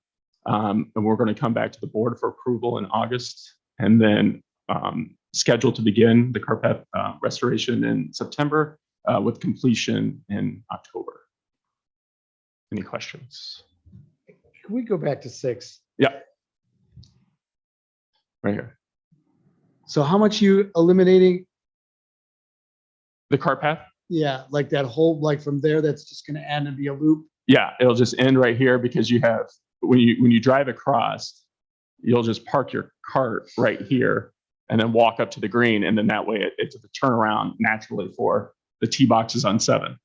And we're going to come back to the board for approval in August, and then scheduled to begin the cart path restoration in September with completion in October. Any questions? Can we go back to 6? Yeah. Right here. So how much you eliminating? The cart path? Yeah, like that whole, like from there, that's just gonna end and be a loop. Yeah, it'll just end right here because you have, when you drive across, you'll just park your cart right here and then walk up to the green. And then that way it's a turnaround naturally for the tee boxes on 7.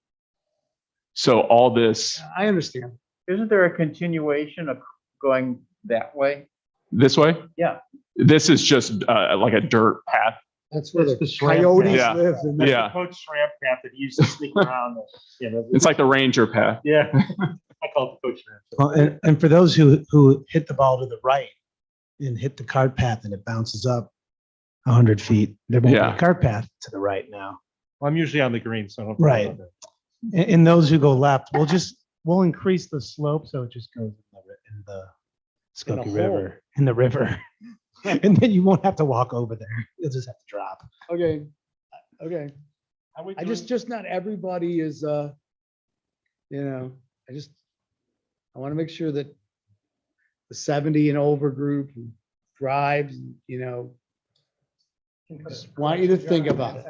So all this, I understand. Isn't there a continuation of going that way? this way, Yeah. this is just like a dirt path. That's where That's the the shrimp coyotes path. live. and That's Yeah. the Coach Shrimp path that you used to sneak around. It's like the ranger path. Yeah, I call it the Coach Shrimp. Well, and for those who hit the ball to the right and hit the cart path and it bounces up 100 feet, there won't be Yeah. a cart path to the right now. Well, I'm usually on the green, so I don't. Right. And those who go left, we'll increase the slope so it just goes in the Skokie hole. River, in the river. And then you won't have to walk over there. You'll just have to drop. Okay, okay. How we I doing? just not everybody is, I want to make sure that the 70 and over group who drives, just want you to think about it.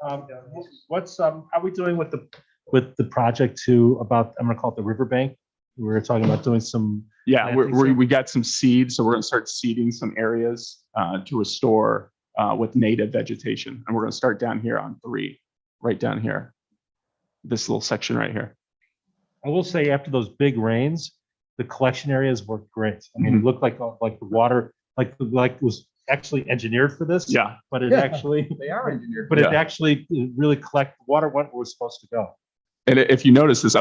How are we doing with the project about, I'm gonna call it the riverbank? We were talking about doing some. Yeah, plantings we got some seed, so we're going to start seeding some areas to restore with native vegetation. And we're going to start down here on 3, right down here. This little section right here. I will say after those big rains, the collection areas worked great. I mean, it looked like the water, like was actually engineered for this. Yeah. But it Yeah. actually, They are engineered. but it Yeah. actually really collect water went where it was supposed to go. And if you notice this,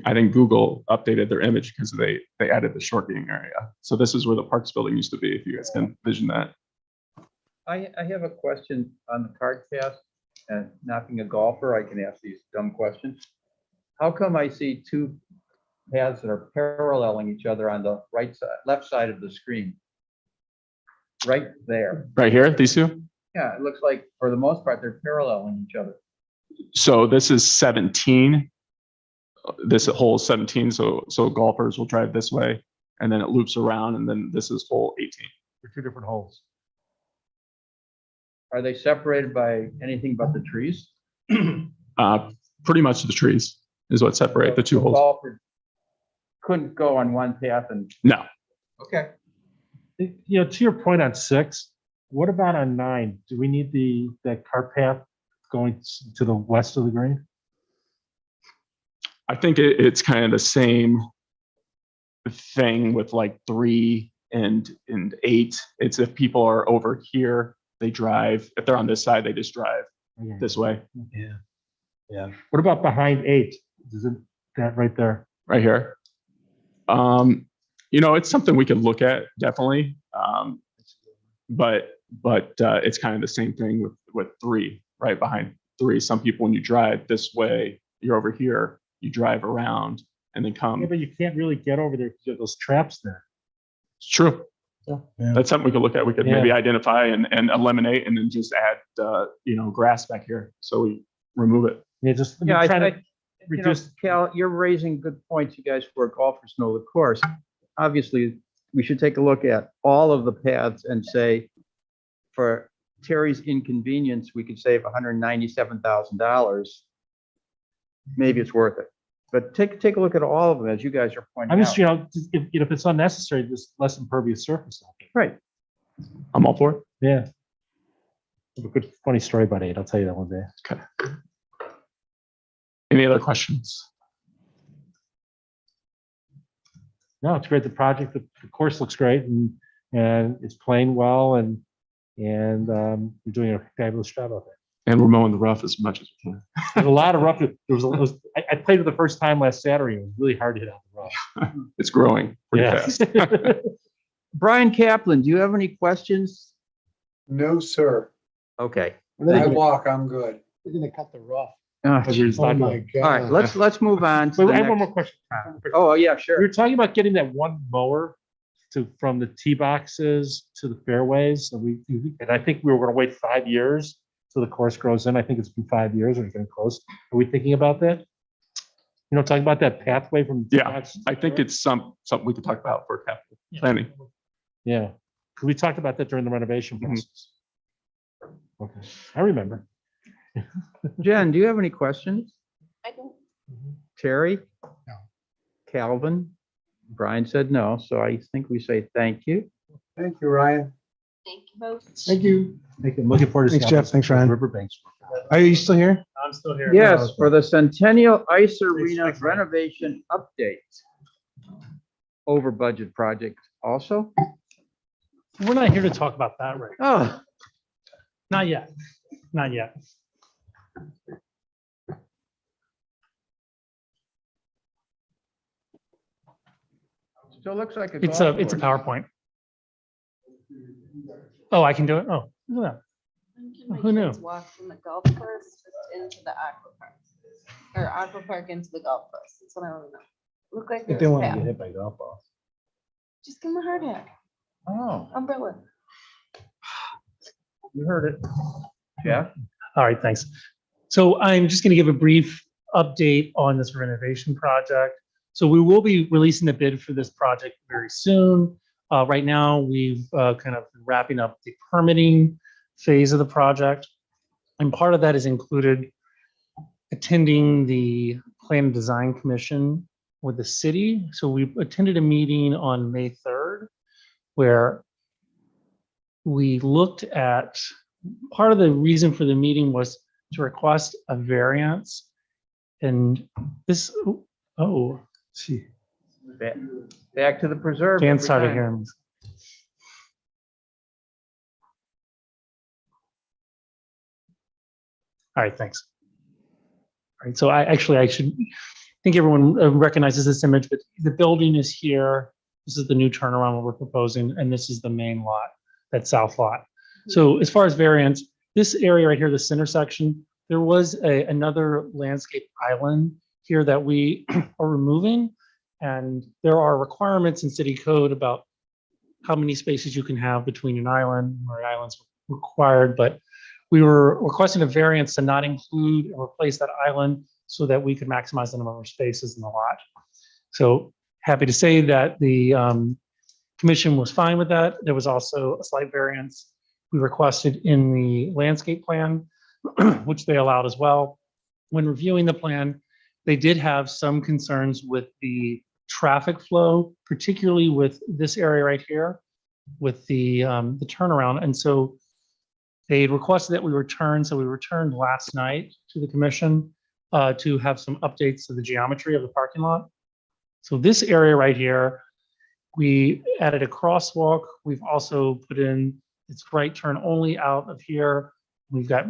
I think Google updated their image because they added the short game area. So this is where the Parks building used to be, if you guys can envision that. I have a question on the cart path, and not being a golfer, I can ask these dumb questions. How come I see 2 paths that are paralleling each other on the right side, left side of the screen? Right there. Right here, these 2? Yeah, it looks like for the most part, they're paralleling each other. So this is 17. This hole is 17, so golfers will drive this way, and then it loops around, and then this is hole 18. For 2 different holes. Are they separated by anything but the trees? Pretty much the trees is what separate the 2 So holes. golfers couldn't go on one path and. No, Okay. To your point on 6, what about on 9? Do we need that cart path going to the west of the green? I think it's kind of the same thing with like 3 and 8. It's if people are over here, they drive. If they're on this side, they just drive this way, Yeah. Yeah. What about behind 8? Is it that right there? right here. It's something we could look at, definitely. But it's kind of the same thing with 3, right behind 3. Some people, when you drive this way, you're over here, you drive around and then come. Yeah, but you can't really get over there because you have those traps there. It's true. Yeah. That's something we could look at. We could maybe identify and eliminate, and then just add, grass back here. So we remove it. Yeah, just Yeah, trying to you know, reduce. Cal, you're raising good points. You guys who are golfers know the course. Obviously, we should take a look at all of the paths and say, for Terry's inconvenience, we could save $197,000. Maybe it's worth it. But take a look at all of them, as you guys are pointing I'm out. just, if it's unnecessary, just less impervious surface. Right. I'm all for it. Yeah. I have a good funny story about 8. I'll tell you that one day. Okay. Any other questions? No, it's great. The course looks great, and it's playing well, and you're doing a fabulous job out there. And we're mowing the rough as much as we can. There's a lot of rough. I played for the first time last Saturday. It was really hard to hit out the rough. It's growing pretty fast. Brian Kaplan, do you have any questions? No, sir. Okay. I walk, I'm good. We're gonna cut the rough. Oh, It's Oh not my good. all right, God. let's move on to Wait, the I have one next. more question. Oh, yeah, We sure. were talking about getting that one mower from the tee boxes to the fairways. And I think we were gonna wait 5 years so the course grows in. I think it's been 5 years or it's getting close. Are we thinking about that? Talking about that pathway from. the tee Yeah, box to I the think fairway? it's something we could talk about for capital planning. Yeah, 'cause we talked about that during the renovation Mhm. process. Okay, I remember. Jen, do you have any questions? I don't. Terry? No. Calvin? Brian said no, so I think we say thank you. Thank you, Ryan. Thank you both. Thank you. I'm looking forward to. Thanks, seeing how Jeff. those Thanks, Ryan. Riverbanks. Are you still here? I'm still here. Yes, for the Centennial Ice Arena renovation update. Over budget project also? We're not here to talk about that right now. Oh, Not yet. Not yet. so it looks like a. It's golf a course. PowerPoint. Oh, I can do it. Oh, look at that. Who knew? Walk from the golf course just into the aqua park, or aqua park into the golf course. That's what I want to know. Look like If there's they a want to path. get hit by golf balls. Just give them a hard hat, Oh, umbrella. you heard it. Yeah. All right, thanks. So I'm just going to give a brief update on this renovation project. So we will be releasing the bid for this project very soon. Right now, we've kind of been wrapping up the permitting phase of the project. And part of that is included attending the Plan and Design Commission with the city. So we attended a meeting on May 3rd where we looked at, part of the reason for the meeting was to request a variance. And this, oh, See. Back to the preserve. Dan every started time. hearing me. All right, thanks. All right, so I think everyone recognizes this image, but the building is here. This is the new turnaround we're proposing, and this is the main lot, that south lot. So as far as variance, this area right here, the center section, there was another landscape island here that we are removing. And there are requirements in city code about how many spaces you can have between an island, or islands required, but we were requesting a variance to not include or replace that island so that we could maximize the number of spaces in the lot. So happy to say that the commission was fine with that. There was also a slight variance we requested in the landscape plan, which they allowed as well. When reviewing the plan, they did have some concerns with the traffic flow, particularly with this area right here, with the turnaround. And so they requested that we return. So we returned last night to the commission to have some updates to the geometry of the parking lot. So this area right here, we added a crosswalk. We've also put in, it's right turn only out of here. We've got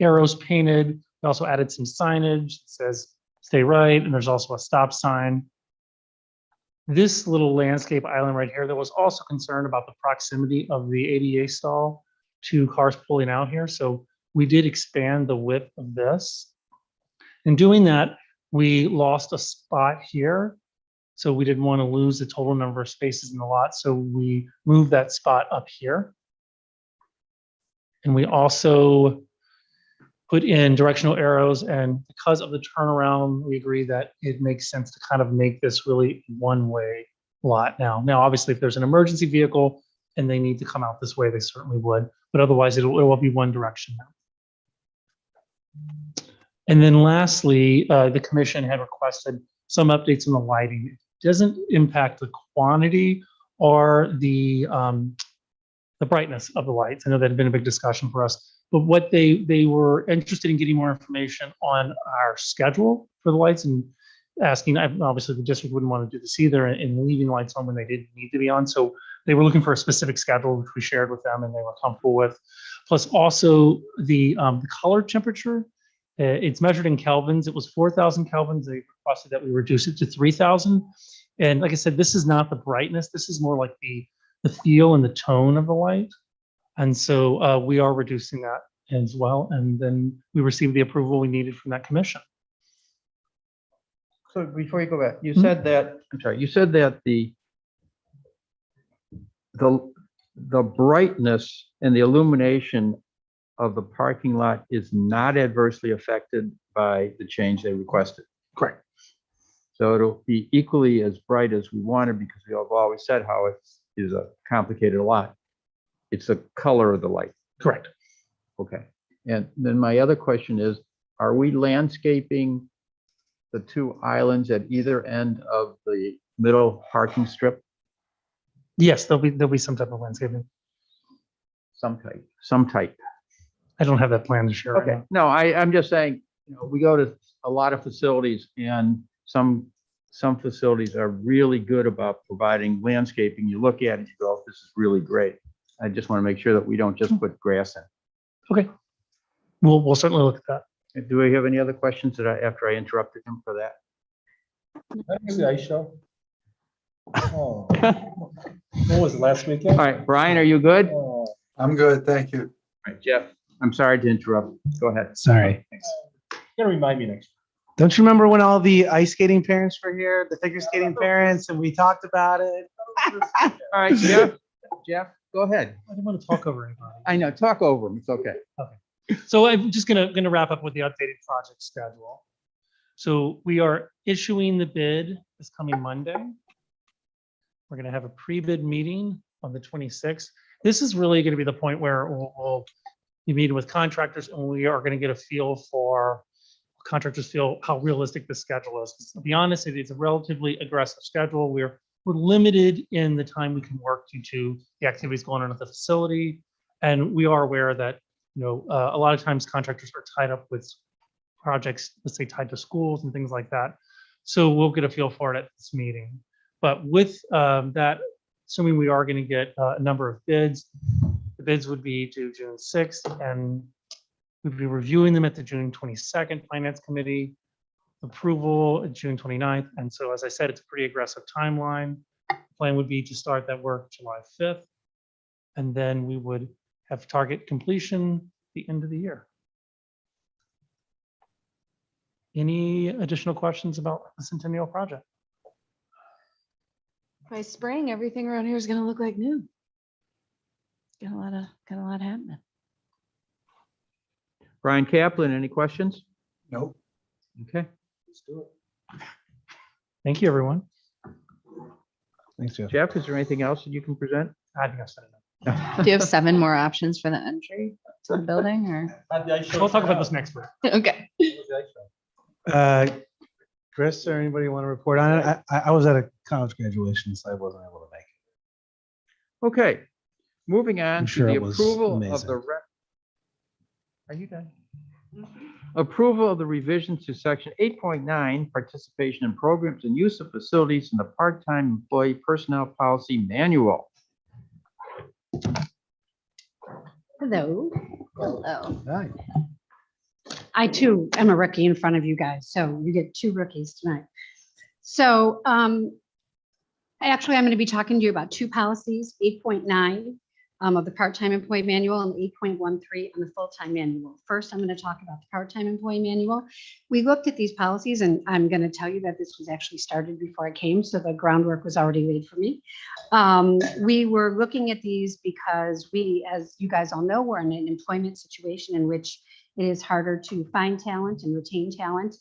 arrows painted. We also added some signage that says stay right, and there's also a stop sign. This little landscape island right here, there was also concern about the proximity of the ADA stall to cars pulling out here. So we did expand the width of this. In doing that, we lost a spot here. So we didn't want to lose the total number of spaces in the lot. So we moved that spot up here. And we also put in directional arrows, and because of the turnaround, we agree that it makes sense to kind of make this really one-way lot now. Now, obviously, if there's an emergency vehicle and they need to come out this way, they certainly would, but otherwise it will be one direction now. And then lastly, the commission had requested some updates on the lighting. It doesn't impact the quantity or the brightness of the lights. I know that had been a big discussion for us, but what they were interested in getting more information on our schedule for the lights and asking, obviously the district wouldn't want to do this either, and leaving lights on when they didn't need to be on. So they were looking for a specific schedule, which we shared with them and they were comfortable with. Plus also the color temperature, it's measured in kelvins. It was 4,000 kelvins. They requested that we reduce it to 3,000. And like I said, this is not the brightness. This is more like the feel and the tone of the light. And so we are reducing that as well. And then we received the approval we needed from that commission. So before you go back, you Mhm. said that, I'm sorry, you said that the brightness and the illumination of the parking lot is not adversely affected by the change they requested. Correct. So it'll be equally as bright as we wanted because we have always said how it is a complicated lot. It's the color of the light. Correct. Okay. And then my other question is, are we landscaping the two islands at either end of the middle parking strip? Yes, there'll be some type of landscaping. Some type. I don't have that plan to share right Okay. now. No, I'm just saying, we go to a lot of facilities and some facilities are really good about providing landscaping. You look at it, you go, this is really great. I just want to make sure that we don't just put grass in. Okay. We'll certainly look at that. Do we have any other questions after I interrupted him for that? That's the ice show. Oh. What was it, last weekend? All right, Brian, are you good? Oh. I'm good, thank you. All right, Jeff, I'm sorry to interrupt. Go ahead. Sorry. You gotta remind me next. Don't you remember when all the ice skating parents were here, the figure skating parents, and we talked about it? All right, Jeff, go ahead. I didn't want to talk over anybody. I know, talk over him. It's okay. So I'm just gonna wrap up with the updated project schedule. So we are issuing the bid this coming Monday. We're gonna have a pre-bid meeting on the 26th. This is really gonna be the point where we'll be meeting with contractors and we are gonna get a feel for contractors feel how realistic the schedule is. To be honest, it is a relatively aggressive schedule. We're limited in the time we can work due to the activities going on at the facility. And we are aware that a lot of times contractors are tied up with projects, let's say tied to schools and things like that. So we'll get a feel for it at this meeting. But with that, assuming we are going to get a number of bids, the bids would be due June 6th, and we'd be reviewing them at the June 22nd Finance Committee, approval at June 29th. And so, as I said, it's a pretty aggressive timeline. Plan would be to start that work July 5th, and then we would have target completion the end of the year. Any additional questions about the Centennial project? By spring, everything around here is gonna look like new. Got a lot happening. Brian Kaplan, any questions? Nope. Okay. Let's do it. Thank you, everyone. Thanks, Jeff. Jeff, is there anything else that you can present? I think I've said enough. Do you have 7 more options for the entry to the building or? How'd the ice show We'll talk about turn this out? next week. Okay. How was the ice show? Chris or anybody want to report on it? I was at a college graduation, so I wasn't able to make it. Okay, moving on I'm to sure the it was approval of amazing. the. Are you done? Approval of the revisions to section 8.9, participation in programs and use of facilities in the part-time employee personnel policy manual. Hello. Hello. Right. I too am a rookie in front of you guys, so you get 2 rookies tonight. So actually, I'm going to be talking to you about 2 policies, 8.9 of the part-time employee manual and 8.13 on the full-time manual. First, I'm going to talk about the part-time employee manual. We looked at these policies, and I'm going to tell you that this was actually started before I came, so the groundwork was already laid for me. We were looking at these because we, as you guys all know, we're in an employment situation in which it is harder to find talent and retain talent,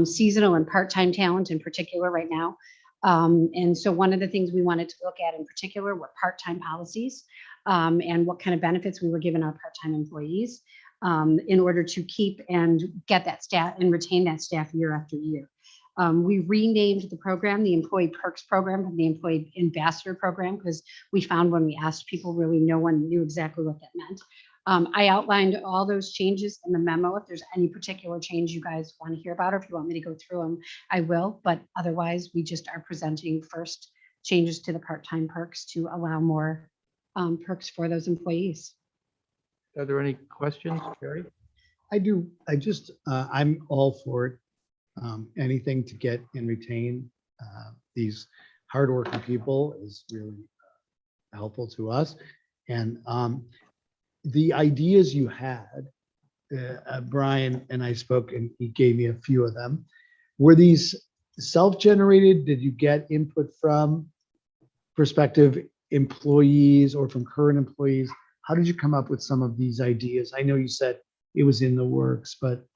seasonal and part-time talent in particular right now. And so one of the things we wanted to look at in particular were part-time policies and what kind of benefits we were giving our part-time employees in order to keep and get that staff and retain that staff year after year. We renamed the program, the Employee Perks Program, from the Employee Ambassador Program, because we found when we asked people, really no one knew exactly what that meant. I outlined all those changes in the memo. If there's any particular change you guys want to hear about, or if you want me to go through them, I will. But otherwise, we just are presenting first changes to the part-time perks to allow more perks for those employees. Are there any questions, Jerry? I do. I'm all for it. Anything to get and retain these hardworking people is really helpful to us. And the ideas you had Brian and I spoke and he gave me a few of them. Were these self-generated? Did you get input from prospective employees or from current employees? How did you come up with some of these ideas? I know you said it was in the works, but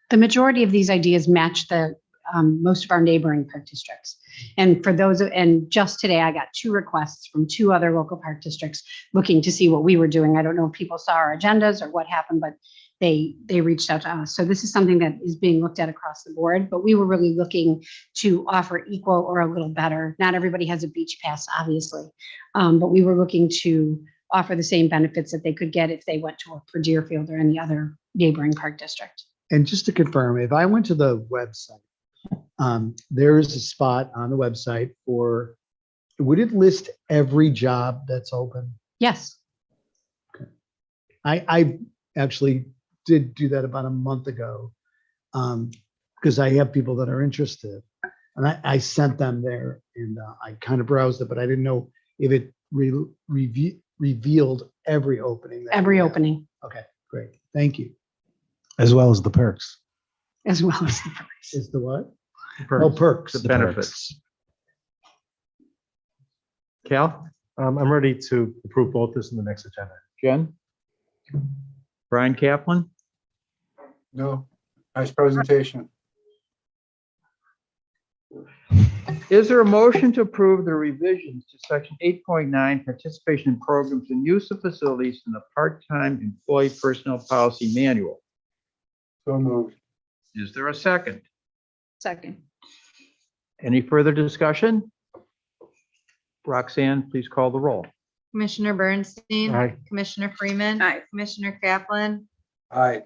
The majority of these ideas match the most of our neighboring park districts. And for those, and just today, I got 2 requests from 2 other local park districts looking to see what we were doing. I don't know if people saw our agendas or what happened, but they reached out to us. So this is something that is being looked at across the board, but we were really looking to offer equal or a little better. Not everybody has a beach pass, obviously, but we were looking to offer the same benefits that they could get if they went to work for Deerfield or any other neighboring park district. and just to confirm, if I went to the website, there is a spot on the website for, would it list every job that's open? Yes. I actually did do that about a month ago, because I have people that are interested. And I sent them there and I kind of browsed it, but I didn't know if it revealed every opening. that Every we have. opening, Okay, great. Thank you. As well as the perks. as well as the price. Is the what? Oh, perks. The benefits. Cal, I'm ready to approve both this in the next agenda. Jen? Brian Kaplan? No, nice presentation. Is there a motion to approve the revisions to section 8.9, participation in programs and use of facilities in the part-time employee personnel policy manual? So moved. Is there a second? Second. Any further discussion? Roxanne, please call the roll. Commissioner Bernstein. Aye. Commissioner Freeman. Aye. Commissioner Kaplan. Aye.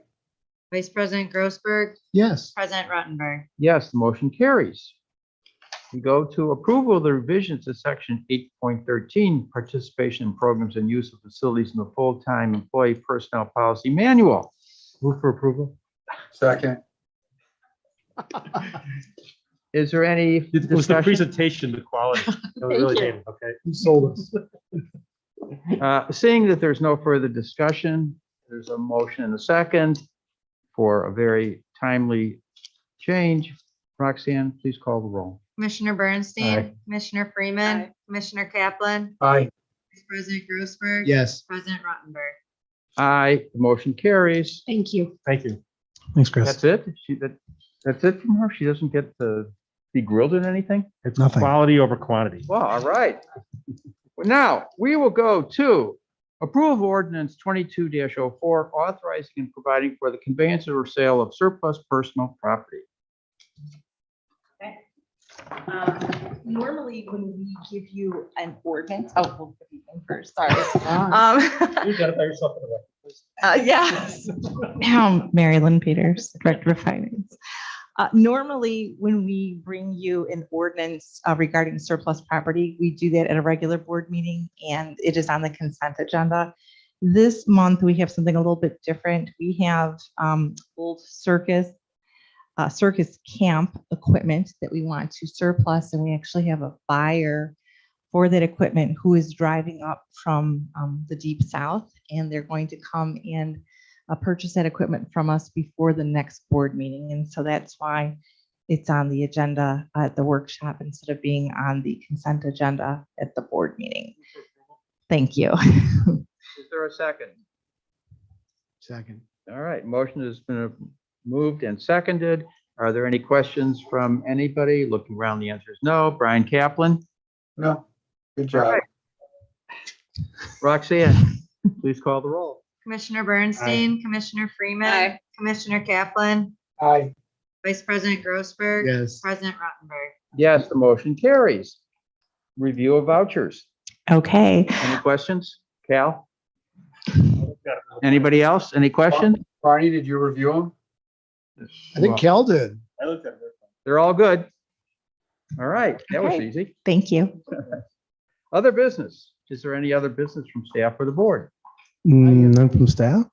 Vice President Grossberg. Yes. President Rottenberg. Yes, the motion carries. We go to approval of the revisions to section 8.13, participation in programs and use of facilities in the full-time employee personnel policy manual. Move for approval. Second. Is there any It was the discussion? presentation, the quality. That was really good. Okay. You sold us. Seeing that there's no further discussion, there's a motion and a second for a very timely change. Roxanne, please call the roll. Commissioner Bernstein. Aye. Commissioner Freeman. Aye. Commissioner Kaplan. Aye. Vice President Grossberg. Yes. President Rottenberg. Aye, the motion carries. Thank you. Thank you. Thanks, Chris. That's it? That's it from her? She doesn't get to be grilled in anything? It's Nothing. quality over quantity. Well, all right. Now, we will go to approve ordinance 22-04, authorizing and providing for the conveyance or sale of surplus personal property. Normally, when we give you an ordinance, oh, we'll give you one first, sorry. You got it by yourself in the way. Yes. Marilyn Peters, Director of Finance. Normally, when we bring you an ordinance regarding surplus property, we do that at a regular board meeting and it is on the consent agenda. This month, we have something a little bit different. We have old circus camp equipment that we want to surplus, and we actually have a buyer for that equipment who is driving up from the deep south, and they're going to come and purchase that equipment from us before the next board meeting. And so that's why it's on the agenda at the workshop instead of being on the consent agenda at the board meeting. Thank you. Is there a second? Second. All right, motion has been moved and seconded. Are there any questions from anybody? Looking around, the answer is no. Brian Kaplan? No, good All job. right. Roxanne, please call the roll. Commissioner Bernstein. Commissioner Freeman. Aye. Commissioner Kaplan. Aye. Vice President Grossberg. Yes. President Rottenberg. Yes, the motion carries. Review of vouchers. Okay. Any questions? Cal? Anybody else? Any questions? Barney, did you review them? I think Kel did. I looked at it. They're all good. All right, that was Okay. easy. Thank you. Other business. Is there any other business from staff or the board? None from staff?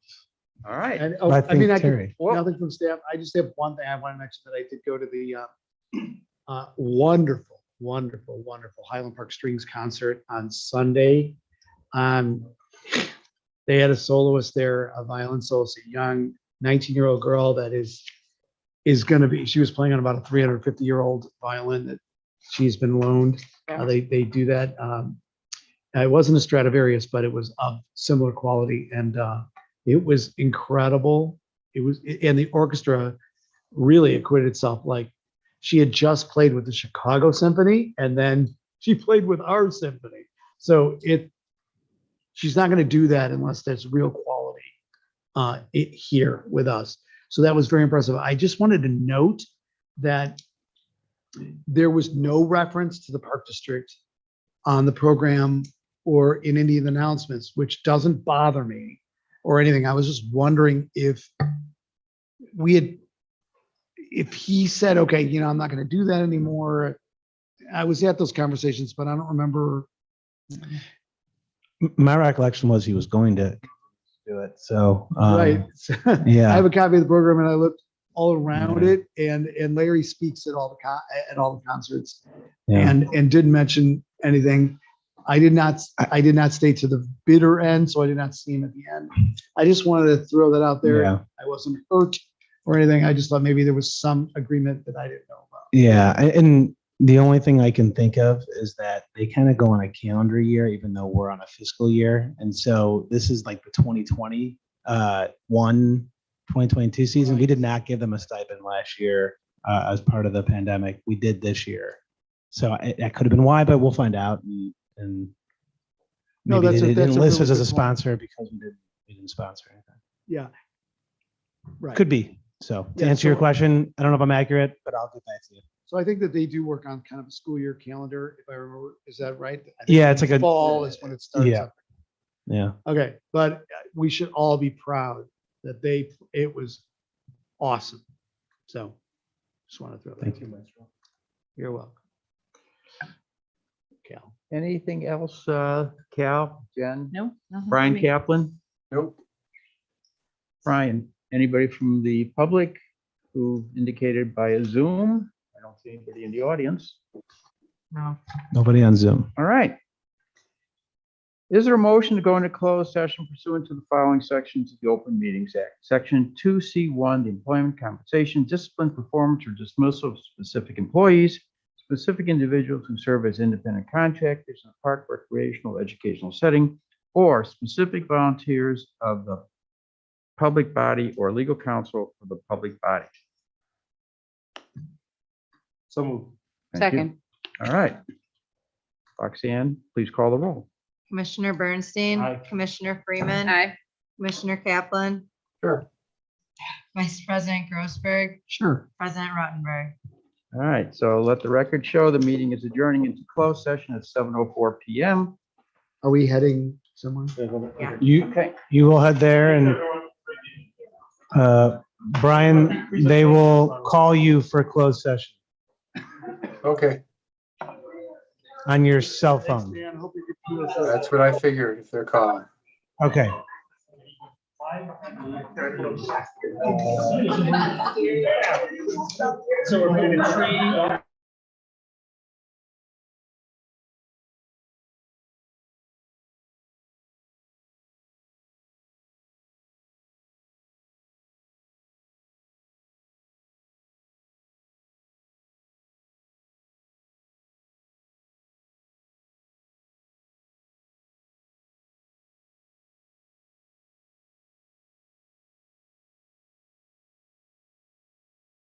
All right. And, I think I can, Terry. nothing from staff. I just have one thing I want to mention that I did go to the wonderful Highland Park Strings concert on Sunday. They had a soloist there, a violin soloist, a young 19-year-old girl that is going to be, she was playing on about a 350-year-old violin that she's been loaned. They do that. It wasn't a Stradivarius, but it was of similar quality, and it was incredible. And the orchestra really acquitted itself. Like, she had just played with the Chicago Symphony, and then she played with our symphony. So she's not going to do that unless there's real quality here with us. So that was very impressive. I just wanted to note that there was no reference to the Park District on the program or in any of the announcements, which doesn't bother me or anything. I was just wondering if he said, okay, I'm not going to do that anymore. I was at those conversations, but I don't remember. My recollection was he was going to do it. So, Right. yeah. I have a copy of the program and I looked all around it, and Larry speaks at all the concerts, and didn't mention anything. I did not stay to the bitter end, so I did not see him at the end. I just wanted to throw that out there. Yeah. I wasn't hurt or anything. I just thought maybe there was some agreement that I didn't know about. Yeah. And the only thing I can think of is that they kind of go on a calendar year, even though we're on a fiscal year. And so this is like the 2022 season. We did not give them a stipend last year as part of the pandemic. We did this year. So that could have been why, but we'll find out. And No, maybe they didn't list us really as a good point. sponsor because we didn't sponsor anything. Yeah. Right. Could be. So to Yeah, answer your so- question, I don't know if I'm accurate, but I'll get back to you. So I think that they do work on kind of a school year calendar, if I remember. Is that right? I think Yeah, it's like a fall is when it starts. Yeah. up. Yeah. Okay, but we should all be proud that it was awesome. So just want to throw that. Thank you. You're welcome. Cal. Anything else, Cal, Jen, No. nothing for Brian me. Kaplan? Nope. Brian, anybody from the public who indicated via Zoom? I don't see anybody in the audience. No. Nobody on Zoom. All right. Is there a motion to go into closed session pursuant to the following sections of the Open Meetings Act? Section 2C1, the employment, compensation, discipline, performance, or dismissal of specific employees, specific individuals who serve as independent contractors in a park, recreational, educational setting, or specific volunteers of the public body or legal counsel for the public body. So moved. Thank you. Second. All right. Roxanne, please call the roll. Commissioner Bernstein, Aye. Commissioner Freeman, Aye. Commissioner Kaplan, Sure. Vice President Grossberg, Sure. President Rottenberg. All right, so let the record show the meeting is adjourning into closed session at 7:04 PM. Are we heading somewhere? You will head there, and Brian, they will call you for a closed session Okay, on your cell phone. that's what I figured if they're calling. Okay. So we're moving 3.